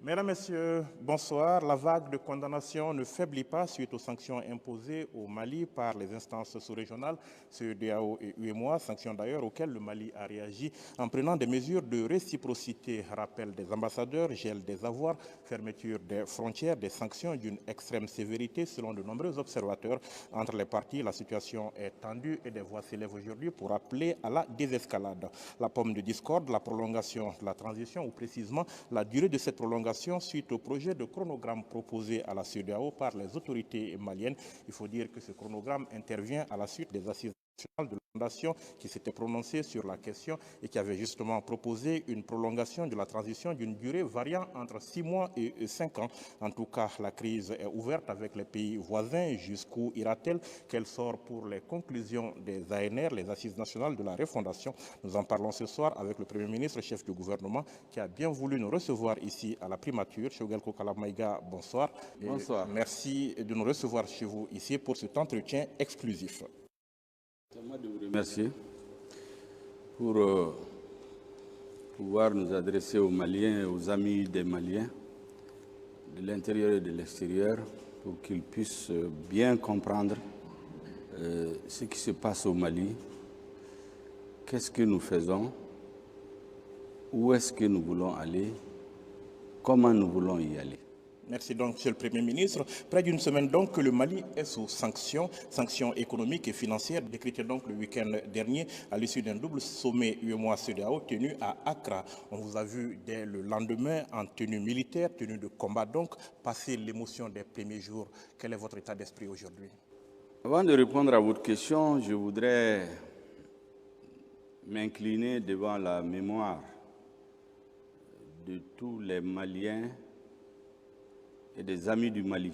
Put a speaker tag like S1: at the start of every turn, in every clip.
S1: Mesdames, Messieurs, bonsoir. La vague de condamnation ne faiblit pas suite aux sanctions imposées au Mali par les instances sous-régionales, CEDEAO et UEMOA, sanctions d'ailleurs auxquelles le Mali a réagi en prenant des mesures de réciprocité, rappel des ambassadeurs, gel des avoirs, fermeture des frontières, des sanctions d'une extrême sévérité selon de nombreux observateurs. Entre les parties, la situation est tendue et des voix s'élèvent aujourd'hui pour appeler à la désescalade. La pomme de discorde, la prolongation de la transition ou précisément la durée de cette prolongation suite au projet de chronogramme proposé à la CEDEAO par les autorités maliennes. Il faut dire que ce chronogramme intervient à la suite des assises nationales de la Fondation qui s'était prononcée sur la question et qui avait justement proposé une prolongation de la transition d'une durée variant entre 6 mois et 5 ans. En tout cas, la crise est ouverte avec les pays voisins. Jusqu'où ira-t-elle? Quel sort pour les conclusions des ANR, les assises nationales de la refondation? Nous en parlons ce soir avec le Premier ministre, chef du gouvernement, qui a bien voulu nous recevoir ici à la primature. Choguel Kokalamaïga, bonsoir.
S2: Bonsoir.
S1: Merci de nous recevoir chez vous ici pour cet entretien exclusif.
S2: C'est à moi de vous remercier pour pouvoir nous adresser aux Maliens et aux amis des Maliens de l'intérieur et de l'extérieur pour qu'ils puissent bien comprendre ce qui se passe au Mali, qu'est-ce que nous faisons, où est-ce que nous voulons aller, comment nous voulons y aller.
S1: Merci donc, Monsieur le Premier ministre. Près d'une semaine donc que le Mali est sous sanctions économiques et financières, décrétées donc le week-end dernier à l'issue d'un double sommet UEMOA-CEDEAO tenu à Accra. On vous a vu dès le lendemain en tenue militaire, tenue de combat donc, passer l'émotion des premiers jours. Quel est votre état d'esprit aujourd'hui?
S2: Avant de répondre à votre question, je voudrais m'incliner devant la mémoire de tous les Maliens et des amis du Mali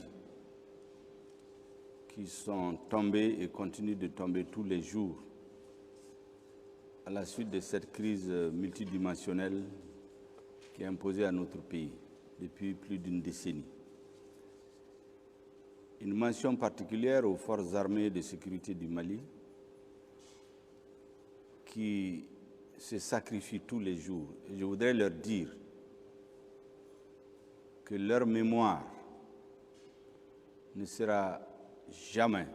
S2: qui sont tombés et continuent de tomber tous les jours à la suite de cette crise multidimensionnelle qui est imposée à notre pays depuis plus d'une décennie. Une mention particulière aux forces armées de sécurité du Mali qui se sacrifient tous les jours. Et je voudrais leur dire que leur mémoire ne sera jamais,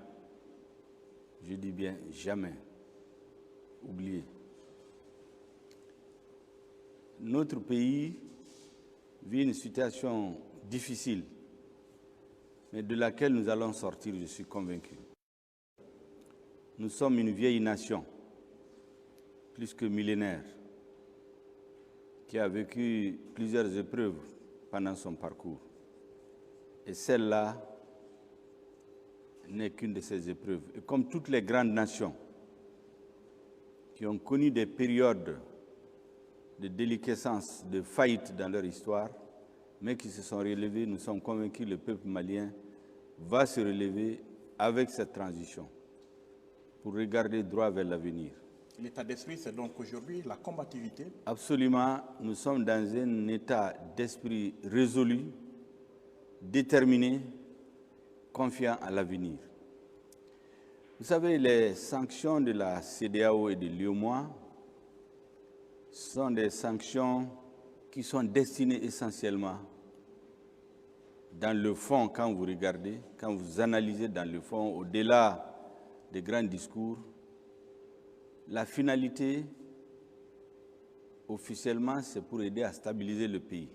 S2: je dis bien jamais, oubliée. Notre pays vit une situation difficile, mais de laquelle nous allons sortir, je suis convaincu. Nous sommes une vieille nation, plus que millénaire, qui a vécu plusieurs épreuves pendant son parcours. Et celle-là n'est qu'une de ces épreuves. Et comme toutes les grandes nations qui ont connu des périodes de déliquescence, de faillite dans leur histoire, mais qui se sont relevées, nous sommes convaincus que le peuple malien va se relever avec cette transition pour regarder droit vers l'avenir.
S1: L'état d'esprit, c'est donc aujourd'hui la combativité.
S2: Absolument, nous sommes dans un état d'esprit résolu, déterminé, confiant à l'avenir. Vous savez, les sanctions de la CEDEAO et de l'UEMOA sont des sanctions qui sont destinées essentiellement dans le fond, quand vous regardez, quand vous analysez dans le fond, au-delà des grands discours, la finalité, officiellement, c'est pour aider à stabiliser le pays.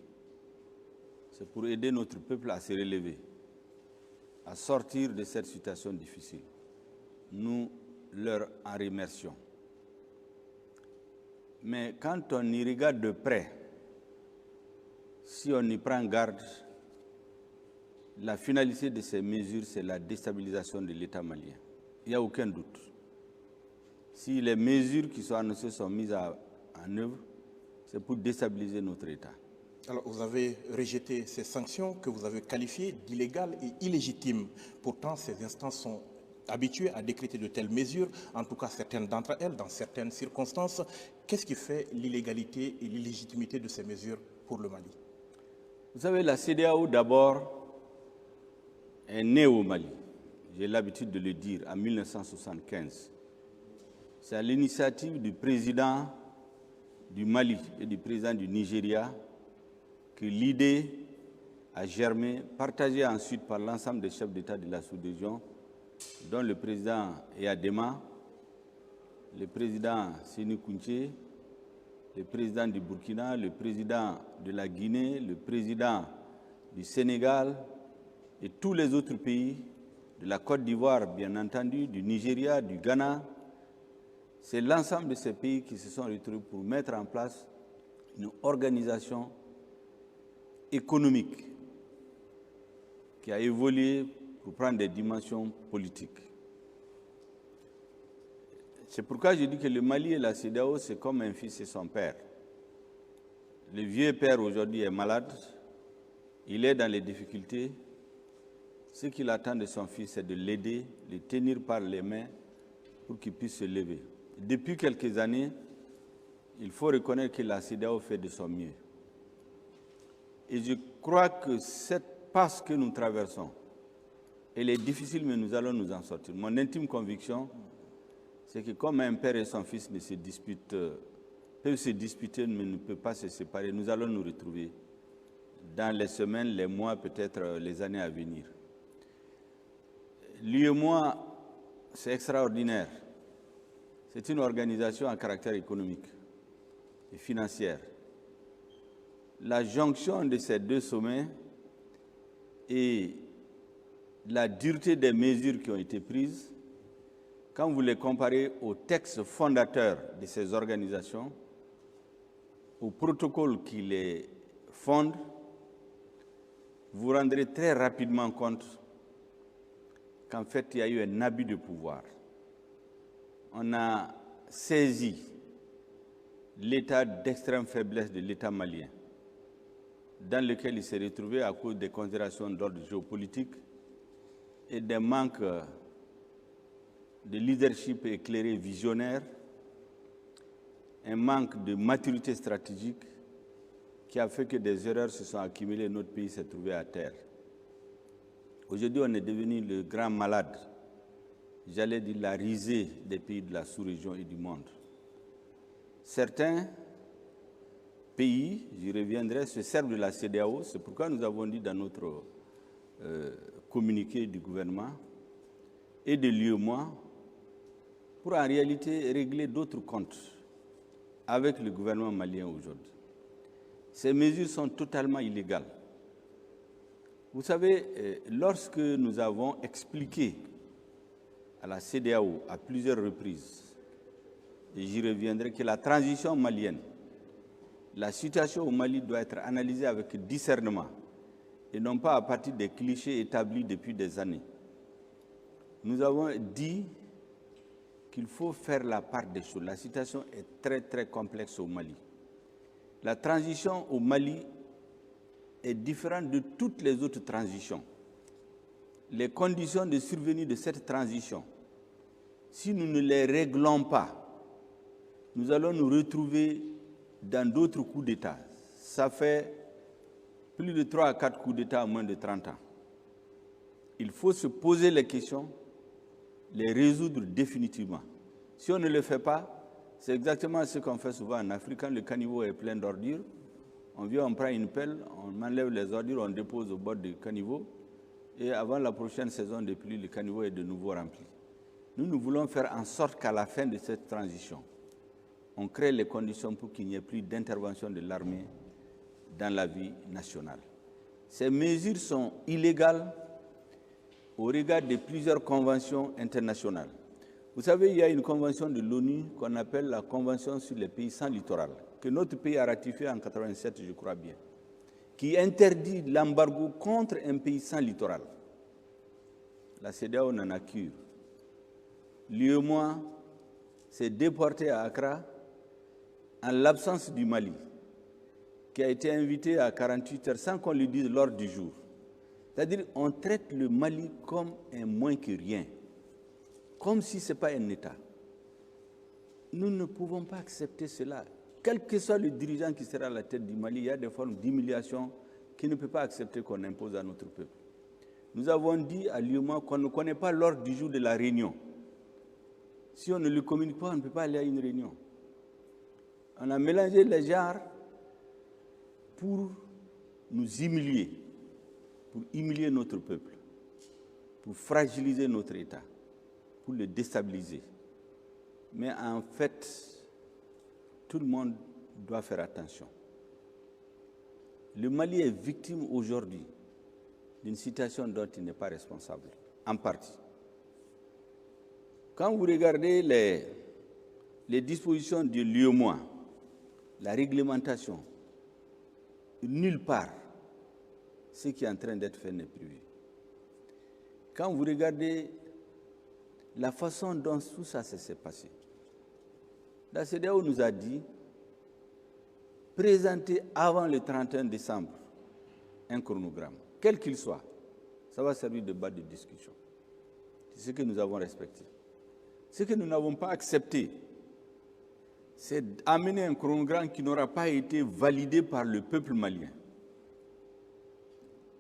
S2: C'est pour aider notre peuple à se relever, à sortir de cette situation difficile. Nous leur en remercions. Mais quand on y regarde de près, si on y prend garde, la finalité de ces mesures, c'est la déstabilisation de l'État malien. Il n'y a aucun doute. Si les mesures qui sont annoncées sont mises en œuvre, c'est pour déstabiliser notre État.
S1: Alors, vous avez rejeté ces sanctions que vous avez qualifiées d'illégales et illégitimes. Pourtant, ces instances sont habituées à décréter de telles mesures, en tout cas certaines d'entre elles, dans certaines circonstances. Qu'est-ce qui fait l'illégalité et l'illégitimité de ces mesures pour le Mali?
S2: Vous savez, la CEDEAO d'abord est née au Mali. J'ai l'habitude de le dire, en 1975. C'est à l'initiative du président du Mali et du président du Nigeria que l'idée a germé, partagé ensuite par l'ensemble des chefs d'État de la sous-région, dont le président Eyadema, le président Séni Kountché, le président du Burkina, le président de la Guinée, le président du Sénégal et tous les autres pays, de la Côte d'Ivoire bien entendu, du Nigeria, du Ghana. C'est l'ensemble de ces pays qui se sont retrouvés pour mettre en place une organisation économique qui a évolué pour prendre des dimensions politiques. C'est pourquoi je dis que le Mali et la CEDEAO, c'est comme un fils et son père. Le vieux père aujourd'hui est malade, il est dans les difficultés. Ce qu'il attend de son fils, c'est de l'aider, de le tenir par les mains pour qu'il puisse se lever. Depuis quelques années, il faut reconnaître que la CEDEAO fait de son mieux. Et je crois que cette passe que nous traversons, elle est difficile, mais nous allons nous en sortir. Mon intime conviction, c'est que comme un père et son fils peuvent se disputer, mais ne peuvent pas se séparer, nous allons nous retrouver dans les semaines, les mois, peut-être les années à venir. L'UEMOA, c'est extraordinaire. C'est une organisation à caractère économique et financière. La jonction de ces deux sommets et la dureté des mesures qui ont été prises, quand vous les comparez aux textes fondateurs de ces organisations, aux protocoles qui les fondent, vous vous rendrez très rapidement compte qu'en fait, il y a eu un abus de pouvoir. On a saisi l'état d'extrême faiblesse de l'État malien, dans lequel il s'est retrouvé à cause des considérations d'ordre géopolitique et des manques de leadership éclairé visionnaire, un manque de maturité stratégique qui a fait que des erreurs se sont accumulées et notre pays s'est trouvé à terre. Aujourd'hui, on est devenu le grand malade, j'allais dire la risée des pays de la sous-région et du monde. Certains pays, j'y reviendrai, se servent de la CEDEAO. C'est pourquoi nous avons dit dans notre communiqué du gouvernement et de l'UEMOA pour en réalité régler d'autres comptes avec le gouvernement malien aujourd'hui. Ces mesures sont totalement illégales. Vous savez, lorsque nous avons expliqué à la CEDEAO à plusieurs reprises, et j'y reviendrai, que la transition malienne, la situation au Mali doit être analysée avec discernement et non pas à partir des clichés établis depuis des années. Nous avons dit qu'il faut faire la part des choses. La situation est très, très complexe au Mali. La transition au Mali est différente de toutes les autres transitions. Les conditions de survenue de cette transition, si nous ne les réglons pas, nous allons nous retrouver dans d'autres coups d'État. Ça fait plus de 3 à 4 coups d'État en moins de 30 ans. Il faut se poser les questions, les résoudre définitivement. Si on ne le fait pas, c'est exactement ce qu'on fait souvent en Afrique. Quand le caniveau est plein d'ordures, on vient, on prend une pelle, on enlève les ordures, on dépose au bord du caniveau, et avant la prochaine saison de pluie, le caniveau est de nouveau rempli. Nous voulons faire en sorte qu'à la fin de cette transition, on crée les conditions pour qu'il n'y ait plus d'intervention de l'armée dans la vie nationale. Ces mesures sont illégales au regard de plusieurs conventions internationales. Vous savez, il y a une convention de l'ONU qu'on appelle la Convention sur les pays sans littoral, que notre pays a ratifiée en 1987, je crois bien, qui interdit l'embargo contre un pays sans littoral. La CEDEAO n'en a cure. L'UEMOA s'est déporté à Accra en l'absence du Mali, qui a été invité à 48 heures sans qu'on lui dise l'ordre du jour. C'est-à-dire qu'on traite le Mali comme un moins que rien, comme si ce n'est pas un État. Nous ne pouvons pas accepter cela. Quel que soit le dirigeant qui sera à la tête du Mali, il y a des formes d'humiliation qu'il ne peut pas accepter qu'on impose à notre peuple. Nous avons dit à l'UEMOA qu'on ne connaît pas l'ordre du jour de la réunion. Si on ne le communique pas, on ne peut pas aller à une réunion. On a mélangé les genres pour nous humilier. pour humilier notre peuple, pour fragiliser notre État, pour le déstabiliser. Mais en fait, tout le monde doit faire attention. Le Mali est victime aujourd'hui d'une situation dont il n'est pas responsable, en partie. Quand vous regardez les dispositions de l'UEMOA, la réglementation, nulle part, ce qui est en train d'être fait n'est prévu. Quand vous regardez la façon dont tout ça s'est passé, la CEDEAO nous a dit présenter avant le 31 décembre un chronogramme, quel qu'il soit. Ça va servir de base de discussion. C'est ce que nous avons respecté. Ce que nous n'avons pas accepté, c'est d'amener un chronogramme qui n'aura pas été validé par le peuple malien.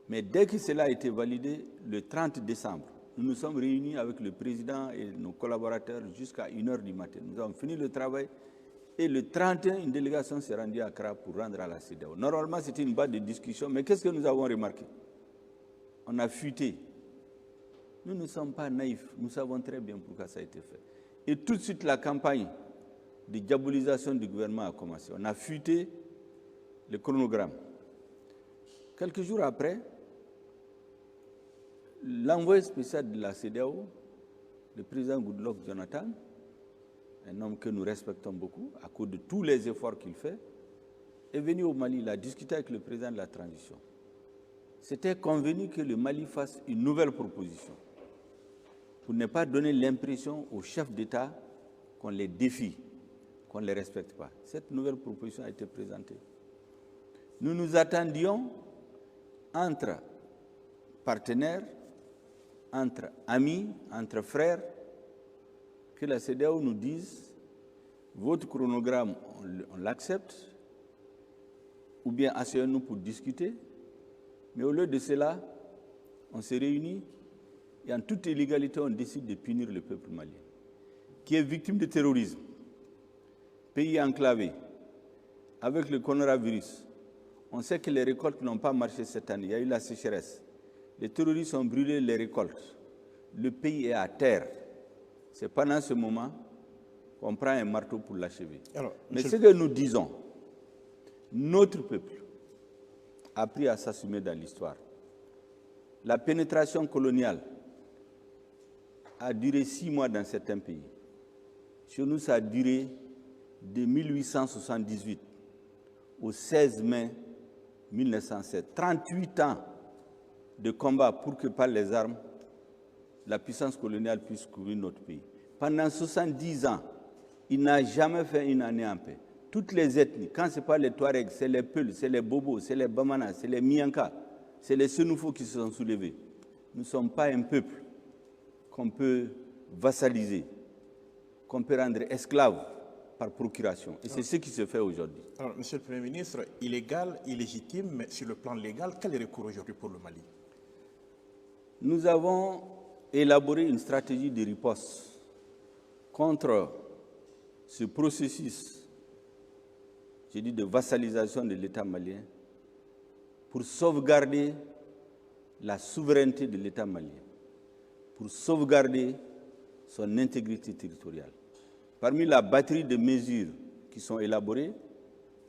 S2: Mais dès que cela a été validé, le 30 décembre, nous nous sommes réunis avec le président et nos collaborateurs jusqu'à 1h du matin. Nous avons fini le travail et le 31, une délégation s'est rendue à Accra pour rendre à la CEDEAO. Normalement, c'était une base de discussion, mais qu'est-ce que nous avons remarqué? On a fuité. Nous ne sommes pas naïfs, nous savons très bien pourquoi ça a été fait. Et tout de suite, la campagne de diabolisation du gouvernement a commencé. On a fuité le chronogramme. Quelques jours après, l'envoyé spécial de la CEDEAO, le président Goodluck Jonathan, un homme que nous respectons beaucoup, à cause de tous les efforts qu'il fait, est venu au Mali, il a discuté avec le président de la transition. C'était convenu que le Mali fasse une nouvelle proposition pour ne pas donner l'impression aux chefs d'État qu'on les défie, qu'on ne les respecte pas. Cette nouvelle proposition a été présentée. Nous nous attendions entre partenaires, entre amis, entre frères, que la CEDEAO nous dise votre chronogramme, on l'accepte, ou bien asseyons-nous pour discuter. Mais au lieu de cela, on se réunit et en toute illégalité, on décide de punir le peuple malien, qui est victime de terrorisme, pays enclavé, avec le coronavirus. On sait que les récoltes n'ont pas marché cette année, il y a eu la sécheresse. Les terroristes ont brûlé les récoltes. Le pays est à terre. C'est pendant ce moment qu'on prend un marteau pour l'achever. Mais ce que nous disons, notre peuple a appris à s'assumer dans l'histoire. La pénétration coloniale a duré 6 mois dans certains pays. Chez nous, ça a duré de 1878 au 16 mai 1907. 38 ans de combat pour que par les armes, la puissance coloniale puisse couvrir notre pays. Pendant 70 ans, il n'a jamais fait une année en paix. Toutes les ethnies, quand ce n'est pas les Touaregs, c'est les Peuls, c'est les Bobos, c'est les Bamanas, c'est les Mianka, c'est les Senoufos qui se sont soulevés. Nous ne sommes pas un peuple qu'on peut vassaliser, qu'on peut rendre esclave par procuration. Et c'est ce qui se fait aujourd'hui.
S1: Alors, Monsieur le Premier ministre, illégal, illégitime, mais sur le plan légal, quel est le recours aujourd'hui pour le Mali?
S2: Nous avons élaboré une stratégie de riposte contre ce processus, j'ai dit, de vassalisation de l'État malien pour sauvegarder la souveraineté de l'État malien, pour sauvegarder son intégrité territoriale. Parmi la batterie de mesures qui sont élaborées,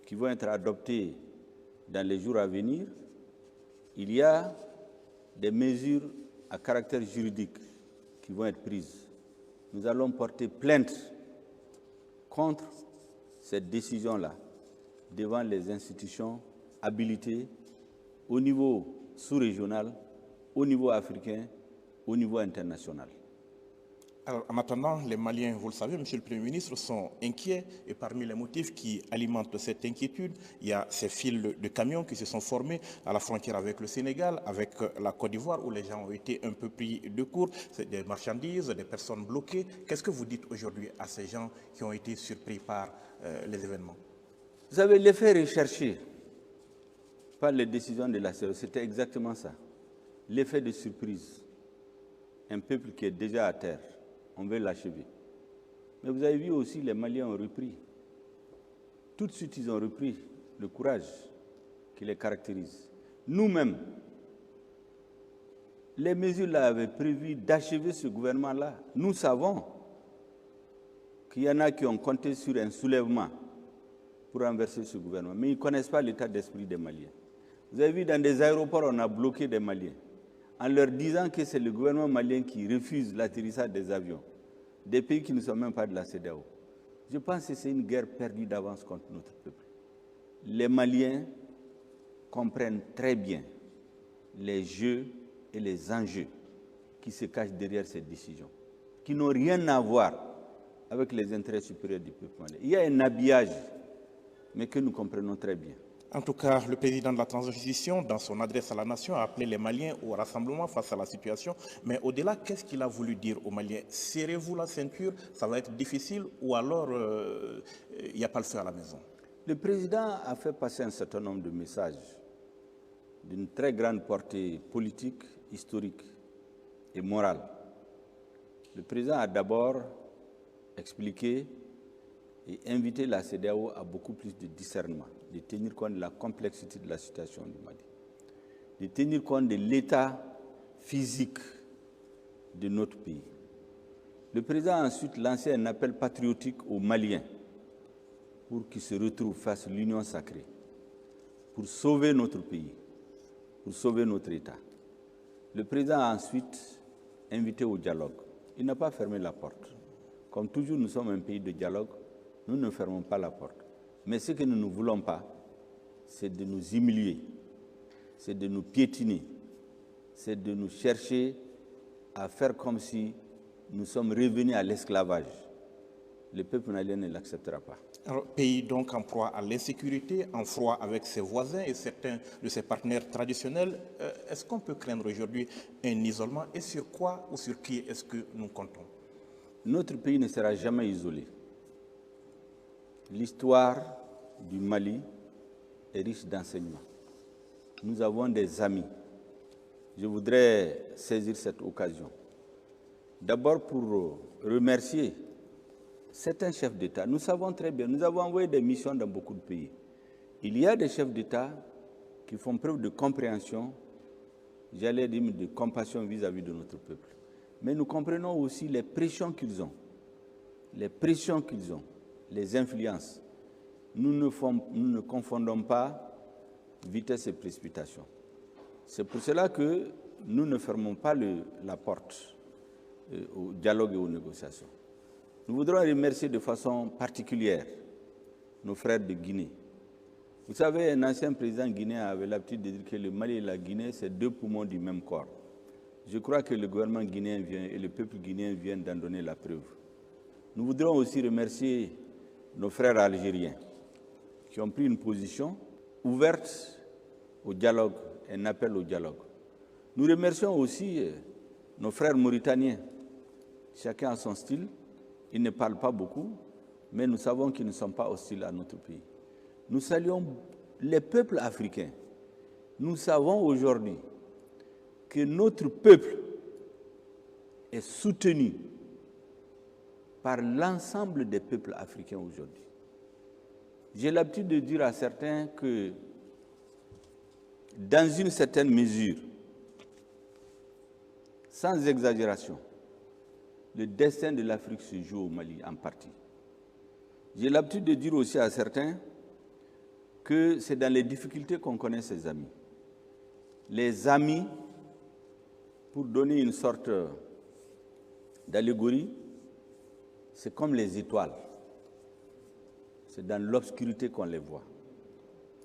S2: qui vont être adoptées dans les jours à venir, il y a des mesures à caractère juridique qui vont être prises. Nous allons porter plainte contre cette décision-là devant les institutions habilitées au niveau sous-régional, au niveau africain, au niveau international.
S1: Alors, en attendant, les Maliens, vous le savez, Monsieur le Premier ministre, sont inquiets et parmi les motifs qui alimentent cette inquiétude, il y a ces files de camions qui se sont formés à la frontière avec le Sénégal, avec la Côte d'Ivoire, où les gens ont été un peu pris de court, c'est des marchandises, des personnes bloquées. Qu'est-ce que vous dites aujourd'hui à ces gens qui ont été surpris par les événements?
S2: Vous savez, l'effet recherché par les décisions de la CEDEAO, c'était exactement ça. L'effet de surprise. Un peuple qui est déjà à terre. On veut l'achever. Mais vous avez vu aussi, les Maliens ont repris. Tout de suite, ils ont repris le courage qui les caractérise. Nous-mêmes, Les mesures-là avaient prévu d'achever ce gouvernement-là. Nous savons qu'il y en a qui ont compté sur un soulèvement pour renverser ce gouvernement, mais ils ne connaissent pas l'état d'esprit des Maliens. Vous avez vu, dans des aéroports, on a bloqué des Maliens, en leur disant que c'est le gouvernement malien qui refuse l'atterrissage des avions, des pays qui ne sont même pas de la CEDEAO. Je pense que c'est une guerre perdue d'avance contre notre peuple. Les Maliens comprennent très bien les jeux et les enjeux qui se cachent derrière ces décisions, qui n'ont rien à voir avec les intérêts supérieurs du peuple malien. Il y a un habillage, mais que nous comprenons très bien.
S1: En tout cas, le président de la transition, dans son adresse à la nation, a appelé les Maliens au rassemblement face à la situation. Mais au-delà, qu'est-ce qu'il a voulu dire aux Maliens? Serrez-vous la ceinture, ça va être difficile, ou alors il n'y a pas le feu à la maison?
S2: Le président a fait passer un certain nombre de messages d'une très grande portée politique, historique et morale. Le président a d'abord expliqué et invité la CEDEAO à beaucoup plus de discernement, de tenir compte de la complexité de la situation du Mali, de tenir compte de l'état physique de notre pays. Le président a ensuite lancé un appel patriotique aux Maliens pour qu'ils se retrouvent face à l'union sacrée, pour sauver notre pays, pour sauver notre État. Le président a ensuite invité au dialogue. Il n'a pas fermé la porte. Comme toujours, nous sommes un pays de dialogue, nous ne fermons pas la porte. Mais ce que nous ne voulons pas, c'est de nous humilier, c'est de nous piétiner, c'est de nous chercher à faire comme si nous sommes revenus à l'esclavage. Le peuple malien ne l'acceptera pas.
S1: Alors, pays donc en proie à l'insécurité, en froid avec ses voisins et certains de ses partenaires traditionnels, est-ce qu'on peut craindre aujourd'hui un isolement et sur quoi ou sur qui est-ce que nous comptons?
S2: Notre pays ne sera jamais isolé. L'histoire du Mali est riche d'enseignements. Nous avons des amis. Je voudrais saisir cette occasion. D'abord pour remercier certains chefs d'État. Nous savons très bien, nous avons envoyé des missions dans beaucoup de pays. Il y a des chefs d'État qui font preuve de compréhension, j'allais dire de compassion vis-à-vis de notre peuple. Mais nous comprenons aussi les pressions qu'ils ont, les influences. Nous ne confondons pas vitesse et précipitation. C'est pour cela que nous ne fermons pas la porte au dialogue et aux négociations. Nous voudrons remercier de façon particulière nos frères de Guinée. Vous savez, un ancien président guinéen avait l'habitude de dire que le Mali et la Guinée, c'est deux poumons du même corps. Je crois que le gouvernement guinéen vient et le peuple guinéen viennent d'en donner la preuve. Nous voudrons aussi remercier nos frères algériens qui ont pris une position ouverte au dialogue, un appel au dialogue. Nous remercions aussi nos frères mauritaniens, chacun a son style. Ils ne parlent pas beaucoup, mais nous savons qu'ils ne sont pas hostiles à notre pays. Nous saluons les peuples africains. Nous savons aujourd'hui que notre peuple est soutenu par l'ensemble des peuples africains aujourd'hui. J'ai l'habitude de dire à certains que, dans une certaine mesure, sans exagération, le destin de l'Afrique se joue au Mali en partie. J'ai l'habitude de dire aussi à certains que c'est dans les difficultés qu'on connaît ses amis. Les amis, pour donner une sorte d'allégorie, c'est comme les étoiles. C'est dans l'obscurité qu'on les voit.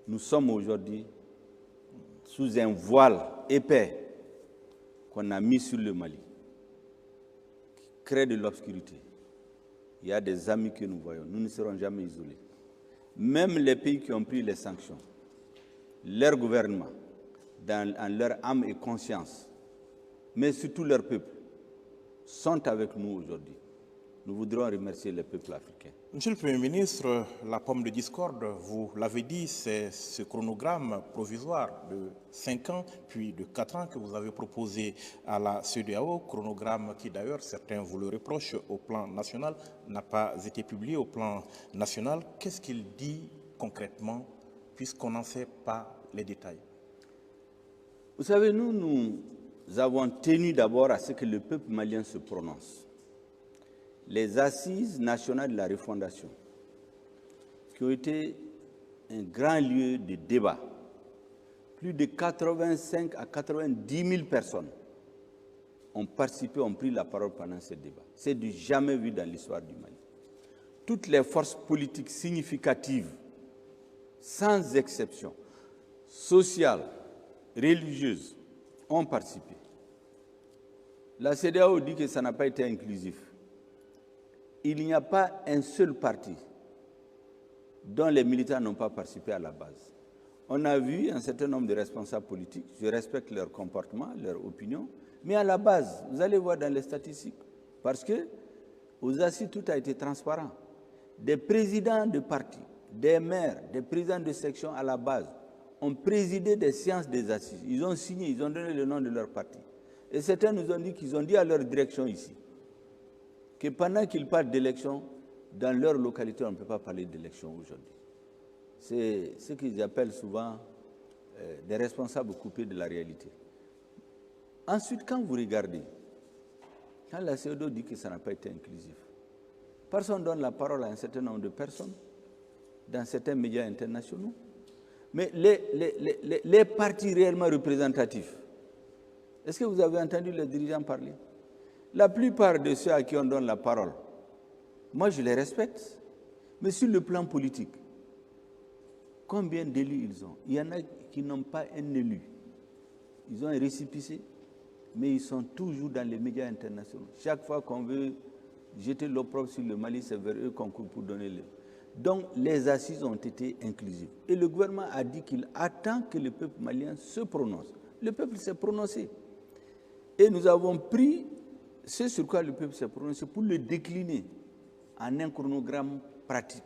S2: Nous sommes aujourd'hui sous un voile épais qu'on a mis sur le Mali, crée de l'obscurité. Il y a des amis que nous voyons. Nous ne serons jamais isolés. Même les pays qui ont pris les sanctions, leur gouvernement, en leur âme et conscience, mais surtout leur peuple, sont avec nous aujourd'hui. Nous voudrons remercier les peuples africains.
S1: Monsieur le Premier ministre, la pomme de discorde, vous l'avez dit, c'est ce chronogramme provisoire de 5 ans, puis de 4 ans que vous avez proposé à la CEDEAO, chronogramme qui d'ailleurs, certains vous le reprochent au plan national, n'a pas été publié au plan national. Qu'est-ce qu'il dit concrètement, puisqu'on n'en sait pas les détails?
S2: Vous savez, nous avons tenu d'abord à ce que le peuple malien se prononce. Les assises nationales de la refondation, qui ont été un grand lieu de débat, plus de 85 à 90 000 personnes ont participé, ont pris la parole pendant ce débat. C'est du jamais vu dans l'histoire du Mali. Toutes les forces politiques significatives, sans exception, sociales, religieuses, ont participé. La CEDEAO dit que ça n'a pas été inclusif. Il n'y a pas un seul parti dont les militants n'ont pas participé à la base. On a vu un certain nombre de responsables politiques, je respecte leur comportement, leur opinion, mais à la base, vous allez voir dans les statistiques, parce que aux assises, tout a été transparent. Des présidents de partis, des maires, des présidents de section à la base ont présidé des séances des assises. Ils ont signé, ils ont donné le nom de leur parti. Et certains nous ont dit qu'ils ont dit à leur direction ici que pendant qu'ils parlent d'élection, dans leur localité, on ne peut pas parler d'élection aujourd'hui. C'est ce qu'ils appellent souvent des responsables coupés de la réalité. Ensuite, quand vous regardez, quand la CEDEAO dit que ça n'a pas été inclusif, personne ne donne la parole à un certain nombre de personnes dans certains médias internationaux. Mais les partis réellement représentatifs, est-ce que vous avez entendu les dirigeants parler? La plupart de ceux à qui on donne la parole, moi je les respecte, mais sur le plan politique, combien d'élus ils ont? Il y en a qui n'ont pas un élu. Ils ont un récépissé, mais ils sont toujours dans les médias internationaux. Chaque fois qu'on veut jeter l'opprobre sur le Mali, c'est vers eux qu'on court pour donner le. Donc les assises ont été inclusives. Et le gouvernement a dit qu'il attend que le peuple malien se prononce. Le peuple s'est prononcé. Et nous avons pris ce sur quoi le peuple s'est prononcé pour le décliner en un chronogramme pratique.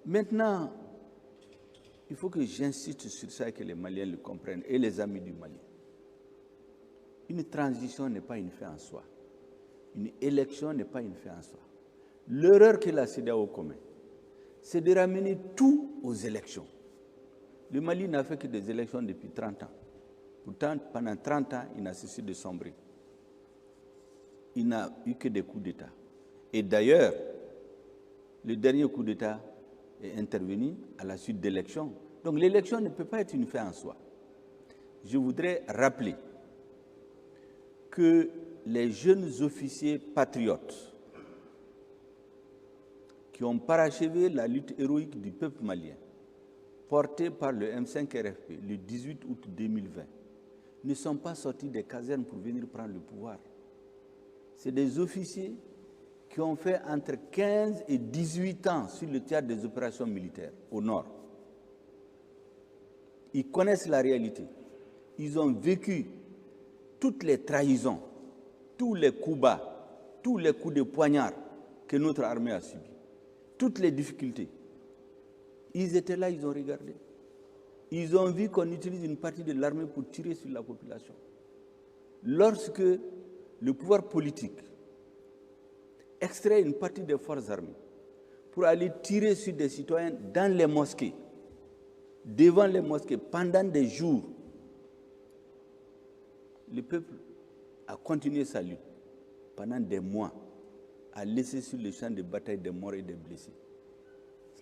S2: Maintenant, il faut que j'insiste sur ça et que les Maliens le comprennent et les amis du Mali. Une transition n'est pas une fin en soi. Une élection n'est pas une fin en soi. L'erreur que la CEDEAO commet, c'est de ramener tout aux élections. Le Mali n'a fait que des élections depuis 30 ans. Pourtant, pendant 30 ans, il n'a cessé de sombrer. Il n'a eu que des coups d'État. Et d'ailleurs, le dernier coup d'État est intervenu à la suite d'élections. Donc l'élection ne peut pas être une fin en soi. Je voudrais rappeler que les jeunes officiers patriotes qui ont parachevé la lutte héroïque du peuple malien, portée par le M5 RFP le 18 août 2020, ne sont pas sortis des casernes pour venir prendre le pouvoir. C'est des officiers qui ont fait entre 15 et 18 ans sur le théâtre des opérations militaires au nord. Ils connaissent la réalité. Ils ont vécu toutes les trahisons, tous les coups bas, tous les coups de poignard que notre armée a subis, toutes les difficultés. Ils étaient là, ils ont regardé. Ils ont vu qu'on utilise une partie de l'armée pour tirer sur la population. Lorsque le pouvoir politique extrait une partie des forces armées pour aller tirer sur des citoyens dans les mosquées, devant les mosquées, pendant des jours, le peuple a continué sa lutte pendant des mois, a laissé sur le champ de bataille des morts et des blessés.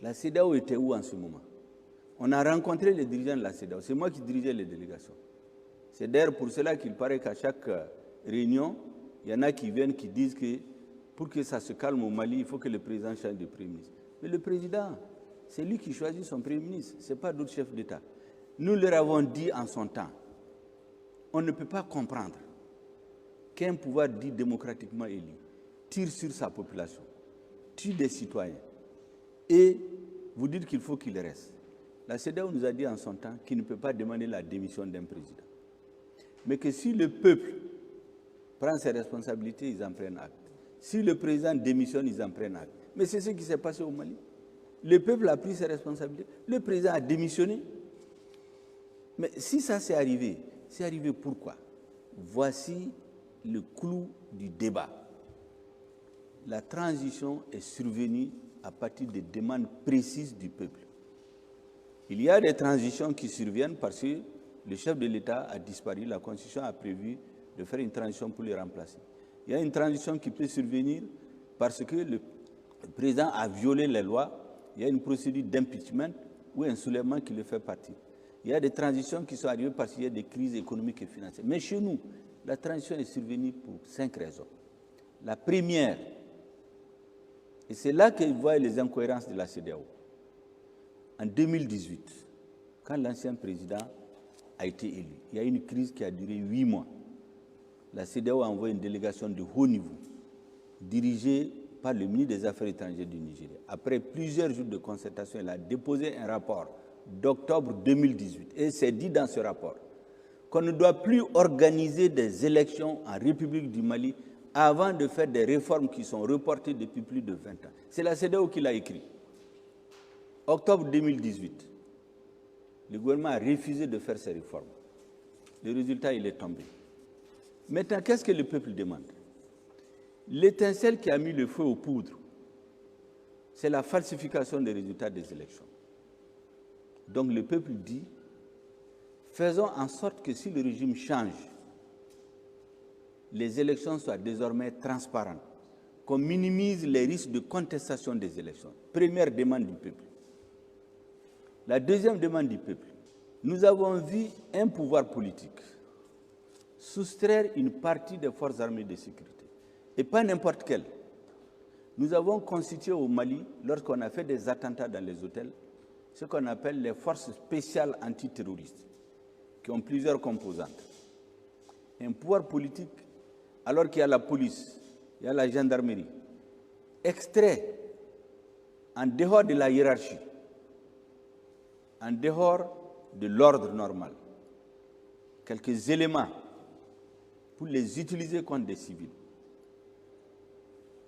S2: La CEDEAO était où en ce moment? On a rencontré les dirigeants de la CEDEAO. C'est moi qui dirigeais les délégations. C'est d'ailleurs pour cela qu'il paraît qu'à chaque réunion, il y en a qui viennent, qui disent que pour que ça se calme au Mali, il faut que le président change de Premier ministre. Mais le président, c'est lui qui choisit son Premier ministre, ce n'est pas d'autres chefs d'État. Nous leur avons dit en son temps, on ne peut pas comprendre qu'un pouvoir dit démocratiquement élu tire sur sa population, tue des citoyens, et vous dites qu'il faut qu'il reste. La CEDEAO nous a dit en son temps qu'il ne peut pas demander la démission d'un président. Mais que si le peuple prend ses responsabilités, ils en prennent acte. Si le président démissionne, ils en prennent acte. Mais c'est ce qui s'est passé au Mali. Le peuple a pris ses responsabilités. Le président a démissionné. Mais si ça c'est arrivé pourquoi? Voici le clou du débat. La transition est survenue à partir des demandes précises du peuple. Il y a des transitions qui surviennent parce que le chef de l'État a disparu, la Constitution a prévu de faire une transition pour le remplacer. Il y a une transition qui peut survenir parce que le président a violé les lois, il y a une procédure d'impeachment ou un soulèvement qui le fait partir. Il y a des transitions qui sont arrivées parce qu'il y a des crises économiques et financières. Mais chez nous, la transition est survenue pour 5 raisons. La première, et c'est là que vous voyez les incohérences de la CEDEAO. En 2018, quand l'ancien président a été élu, il y a eu une crise qui a duré 8 mois. La CEDEAO a envoyé une délégation de haut niveau, dirigée par le ministre des Affaires étrangères du Nigeria. Après plusieurs jours de concertation, elle a déposé un rapport d'octobre 2018. Et c'est dit dans ce rapport qu'on ne doit plus organiser des élections en République du Mali avant de faire des réformes qui sont reportées depuis plus de 20 ans. C'est la CEDEAO qui l'a écrit. Octobre 2018, le gouvernement a refusé de faire ces réformes. Le résultat, il est tombé. Maintenant, qu'est-ce que le peuple demande? L'étincelle qui a mis le feu aux poudres, c'est la falsification des résultats des élections. Donc le peuple dit, faisons en sorte que si le régime change, les élections soient désormais transparentes, qu'on minimise les risques de contestation des élections. Première demande du peuple. La deuxième demande du peuple, nous avons vu un pouvoir politique soustraire une partie des forces armées de sécurité, et pas n'importe quelle. Nous avons constitué au Mali, lorsqu'on a fait des attentats dans les hôtels, ce qu'on appelle les forces spéciales antiterroristes, qui ont plusieurs composantes. Un pouvoir politique, alors qu'il y a la police, il y a la gendarmerie, extrait en dehors de la hiérarchie, en dehors de l'ordre normal, quelques éléments pour les utiliser contre des civils.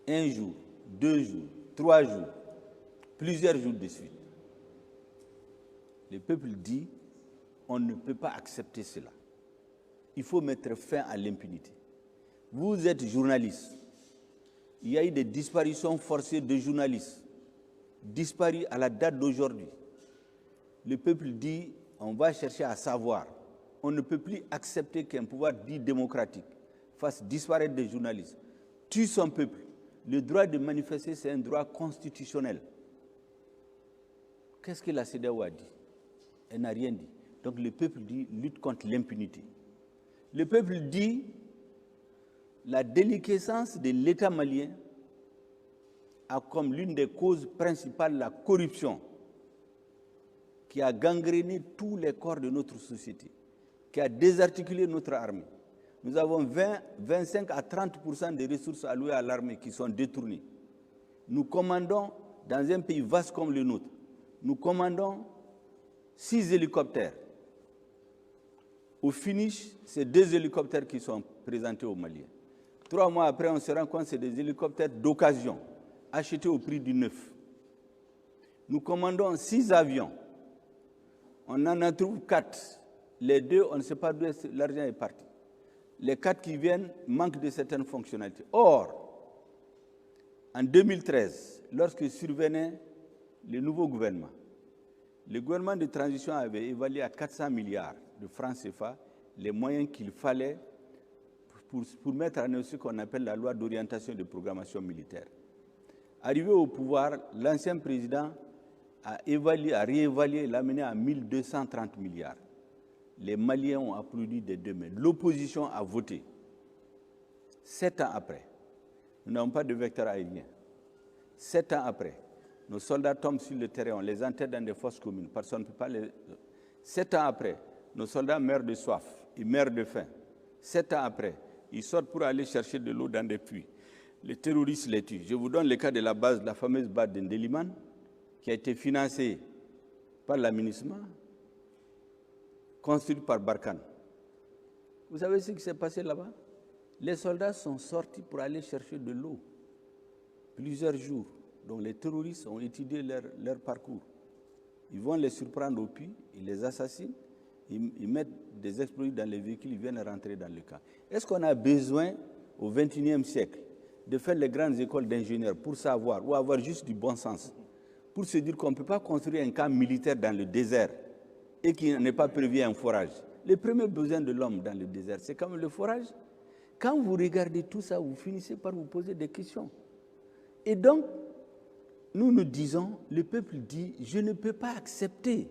S2: 1 jour, 2 jours, 3 jours, plusieurs jours de suite. Le peuple dit, on ne peut pas accepter cela. Il faut mettre fin à l'impunité. Vous êtes journaliste. Il y a eu des disparitions forcées de journalistes, disparus à la date d'aujourd'hui. Le peuple dit, on va chercher à savoir. On ne peut plus accepter qu'un pouvoir dit démocratique fasse disparaître des journalistes, tue son peuple. Le droit de manifester, c'est un droit constitutionnel. Qu'est-ce que la CEDEAO a dit? Elle n'a rien dit. Donc le peuple dit, lutte contre l'impunité. Le peuple dit, la déliquescence de l'État malien a comme l'une des causes principales la corruption qui a gangréné tous les corps de notre société, qui a désarticulé notre armée. Nous avons 25 à 30% des ressources allouées à l'armée qui sont détournées. Nous commandons, dans un pays vaste comme le nôtre, nous commandons 6 hélicoptères. Au finish, c'est 2 hélicoptères qui sont présentés aux Maliens. 3 mois après, on se rend compte que c'est des hélicoptères d'occasion, achetés au prix du neuf. Nous commandons 6 avions. On en trouve 4. Les 2, on ne sait pas d'où l'argent est parti. Les 4 qui viennent manquent de certaines fonctionnalités. Or, en 2013, lorsque survenait le nouveau gouvernement, le gouvernement de transition avait évalué à 400 milliards de francs CFA les moyens qu'il fallait pour mettre en œuvre ce qu'on appelle la loi d'orientation et de programmation militaire. Arrivé au pouvoir, l'ancien président a réévalué et l'a mené à 1230 milliards. Les Maliens ont applaudi des 2 mains. L'opposition a voté. 7 ans après, nous n'avons pas de vecteur aérien. 7 ans après, nos soldats tombent sur le terrain, on les enterre dans des fosses communes. Personne ne peut pas les... 7 ans après, nos soldats meurent de soif, ils meurent de faim. 7 ans après, ils sortent pour aller chercher de l'eau dans des puits. Les terroristes les tuent. Je vous donne le cas de la base, la fameuse base d'Indeliman, qui a été financée par l'aménagement, construite par Barkhane. Vous savez ce qui s'est passé là-bas? Les soldats sont sortis pour aller chercher de l'eau. Plusieurs jours. Donc les terroristes ont étudié leur parcours. Ils vont les surprendre au puits, ils les assassinent, ils mettent des explosifs dans les véhicules, ils viennent rentrer dans le camp. Est-ce qu'on a besoin, au XXIe siècle, de faire les grandes écoles d'ingénieurs pour savoir, ou avoir juste du bon sens, pour se dire qu'on ne peut pas construire un camp militaire dans le désert et qu'il n'est pas prévu un forage? Les premiers besoins de l'homme dans le désert, c'est comme le forage. Quand vous regardez tout ça, vous finissez par vous poser des questions. Et donc, nous nous disons, le peuple dit, je ne peux pas accepter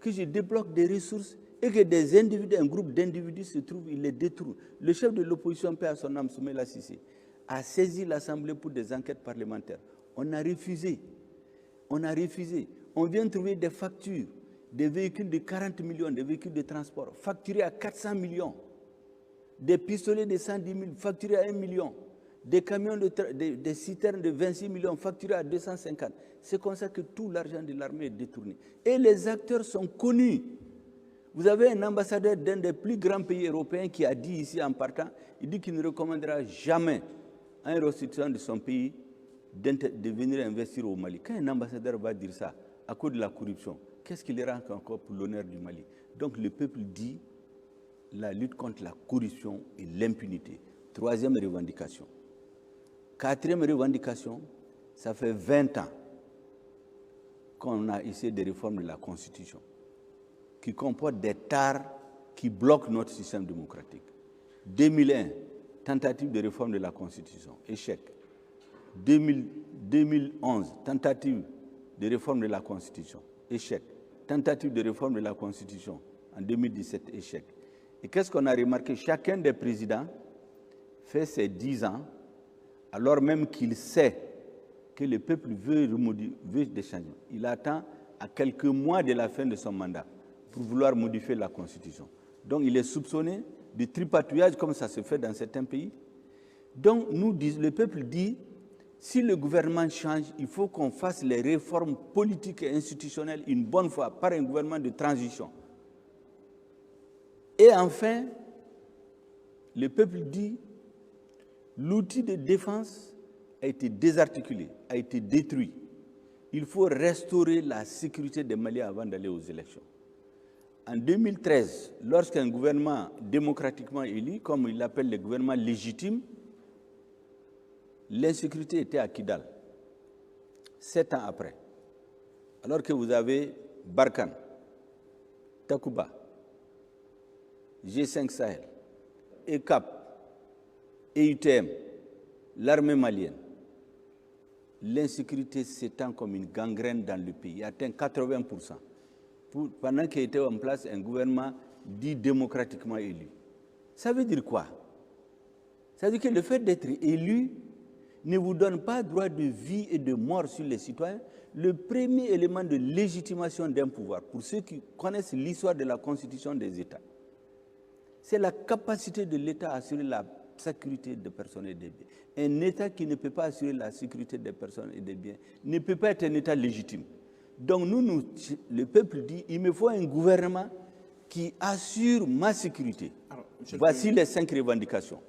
S2: que je débloque des ressources et que des individus, un groupe d'individus se trouve, il les détruit. Le chef de l'opposition, paix à son âme, Soumaïla Cissé, a saisi l'Assemblée pour des enquêtes parlementaires. On a refusé. On a refusé. On vient trouver des factures, des véhicules de 40 millions, des véhicules de transport, facturés à 400 millions, des pistolets de 110 000, facturés à 1 million, des camions, des citernes de 26 millions, facturés à 250. C'est comme ça que tout l'argent de l'armée est détourné. Et les acteurs sont connus. Vous avez un ambassadeur d'un des plus grands pays européens qui a dit ici en partant, il dit qu'il ne recommandera jamais à un ressortissant de son pays de venir investir au Mali. Quand un ambassadeur va dire ça à cause de la corruption, qu'est-ce qu'il rend encore pour l'honneur du Mali? Donc le peuple dit la lutte contre la corruption et l'impunité. Troisième revendication. Quatrième revendication, ça fait 20 ans qu'on a essayé des réformes de la Constitution qui comportent des tares qui bloquent notre système démocratique. 2001, tentative de réforme de la Constitution, échec. 2011, tentative de réforme de la Constitution, échec. Tentative de réforme de la Constitution en 2017, échec. Et qu'est-ce qu'on a remarqué? Chacun des présidents fait ses 10 ans, alors même qu'il sait que le peuple veut des changements. Il attend à quelques mois de la fin de son mandat pour vouloir modifier la Constitution. Donc il est soupçonné de tripatouillage comme ça se fait dans certains pays. Donc le peuple dit, si le gouvernement change, il faut qu'on fasse les réformes politiques et institutionnelles une bonne fois par un gouvernement de transition. Et enfin, le peuple dit, l'outil de défense a été désarticulé, a été détruit. Il faut restaurer la sécurité des Maliens avant d'aller aux élections. En 2013, lorsqu'un gouvernement démocratiquement élu, comme il l'appelle le gouvernement légitime, l'insécurité était à Kidal, 7 ans après. Alors que vous avez Barkhane, Takuba, G5 Sahel, ECAP, EUTM, l'armée malienne, l'insécurité s'étend comme une gangrène dans le pays, atteint 80%. Pendant qu'il était en place un gouvernement dit démocratiquement élu. Ça veut dire quoi? Ça veut dire que le fait d'être élu ne vous donne pas droit de vie et de mort sur les citoyens. Le premier élément de légitimation d'un pouvoir, pour ceux qui connaissent l'histoire de la constitution des États, c'est la capacité de l'État à assurer la sécurité des personnes et des biens. Un État qui ne peut pas assurer la sécurité des personnes et des biens ne peut pas être un État légitime. Donc le peuple dit, il me faut un gouvernement qui assure ma sécurité. Alors, voici les 5 revendications.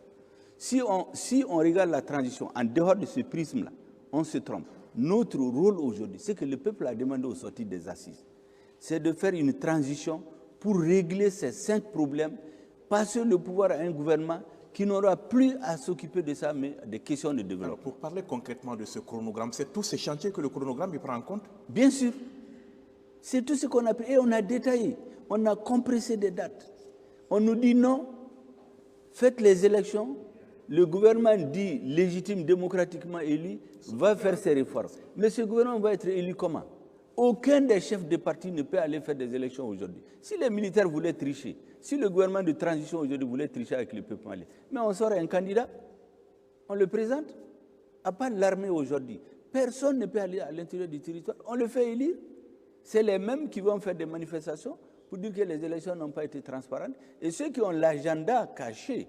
S2: Si on regarde la transition en dehors de ce prisme-là, on se trompe. Notre rôle aujourd'hui, c'est que le peuple a demandé au sortir des assises, c'est de faire une transition pour régler ces 5 problèmes, passer le pouvoir à un gouvernement qui n'aura plus à s'occuper de ça, mais des questions de développement.
S1: Alors, pour parler concrètement de ce chronogramme, c'est tous ces chantiers que le chronogramme prend en compte?
S2: Bien sûr. C'est tout ce qu'on a pris et on a détaillé. On a compressé des dates. On nous dit non, faites les élections. Le gouvernement dit légitime, démocratiquement élu, va faire ses réformes. Mais ce gouvernement va être élu comment? Aucun des chefs de parti ne peut aller faire des élections aujourd'hui. Si les militaires voulaient tricher, si le gouvernement de transition aujourd'hui voulait tricher avec le peuple malien, mais on sort un candidat, on le présente, à part l'armée aujourd'hui. Personne ne peut aller à l'intérieur du territoire, on le fait élire. C'est les mêmes qui vont faire des manifestations pour dire que les élections n'ont pas été transparentes. Et ceux qui ont l'agenda caché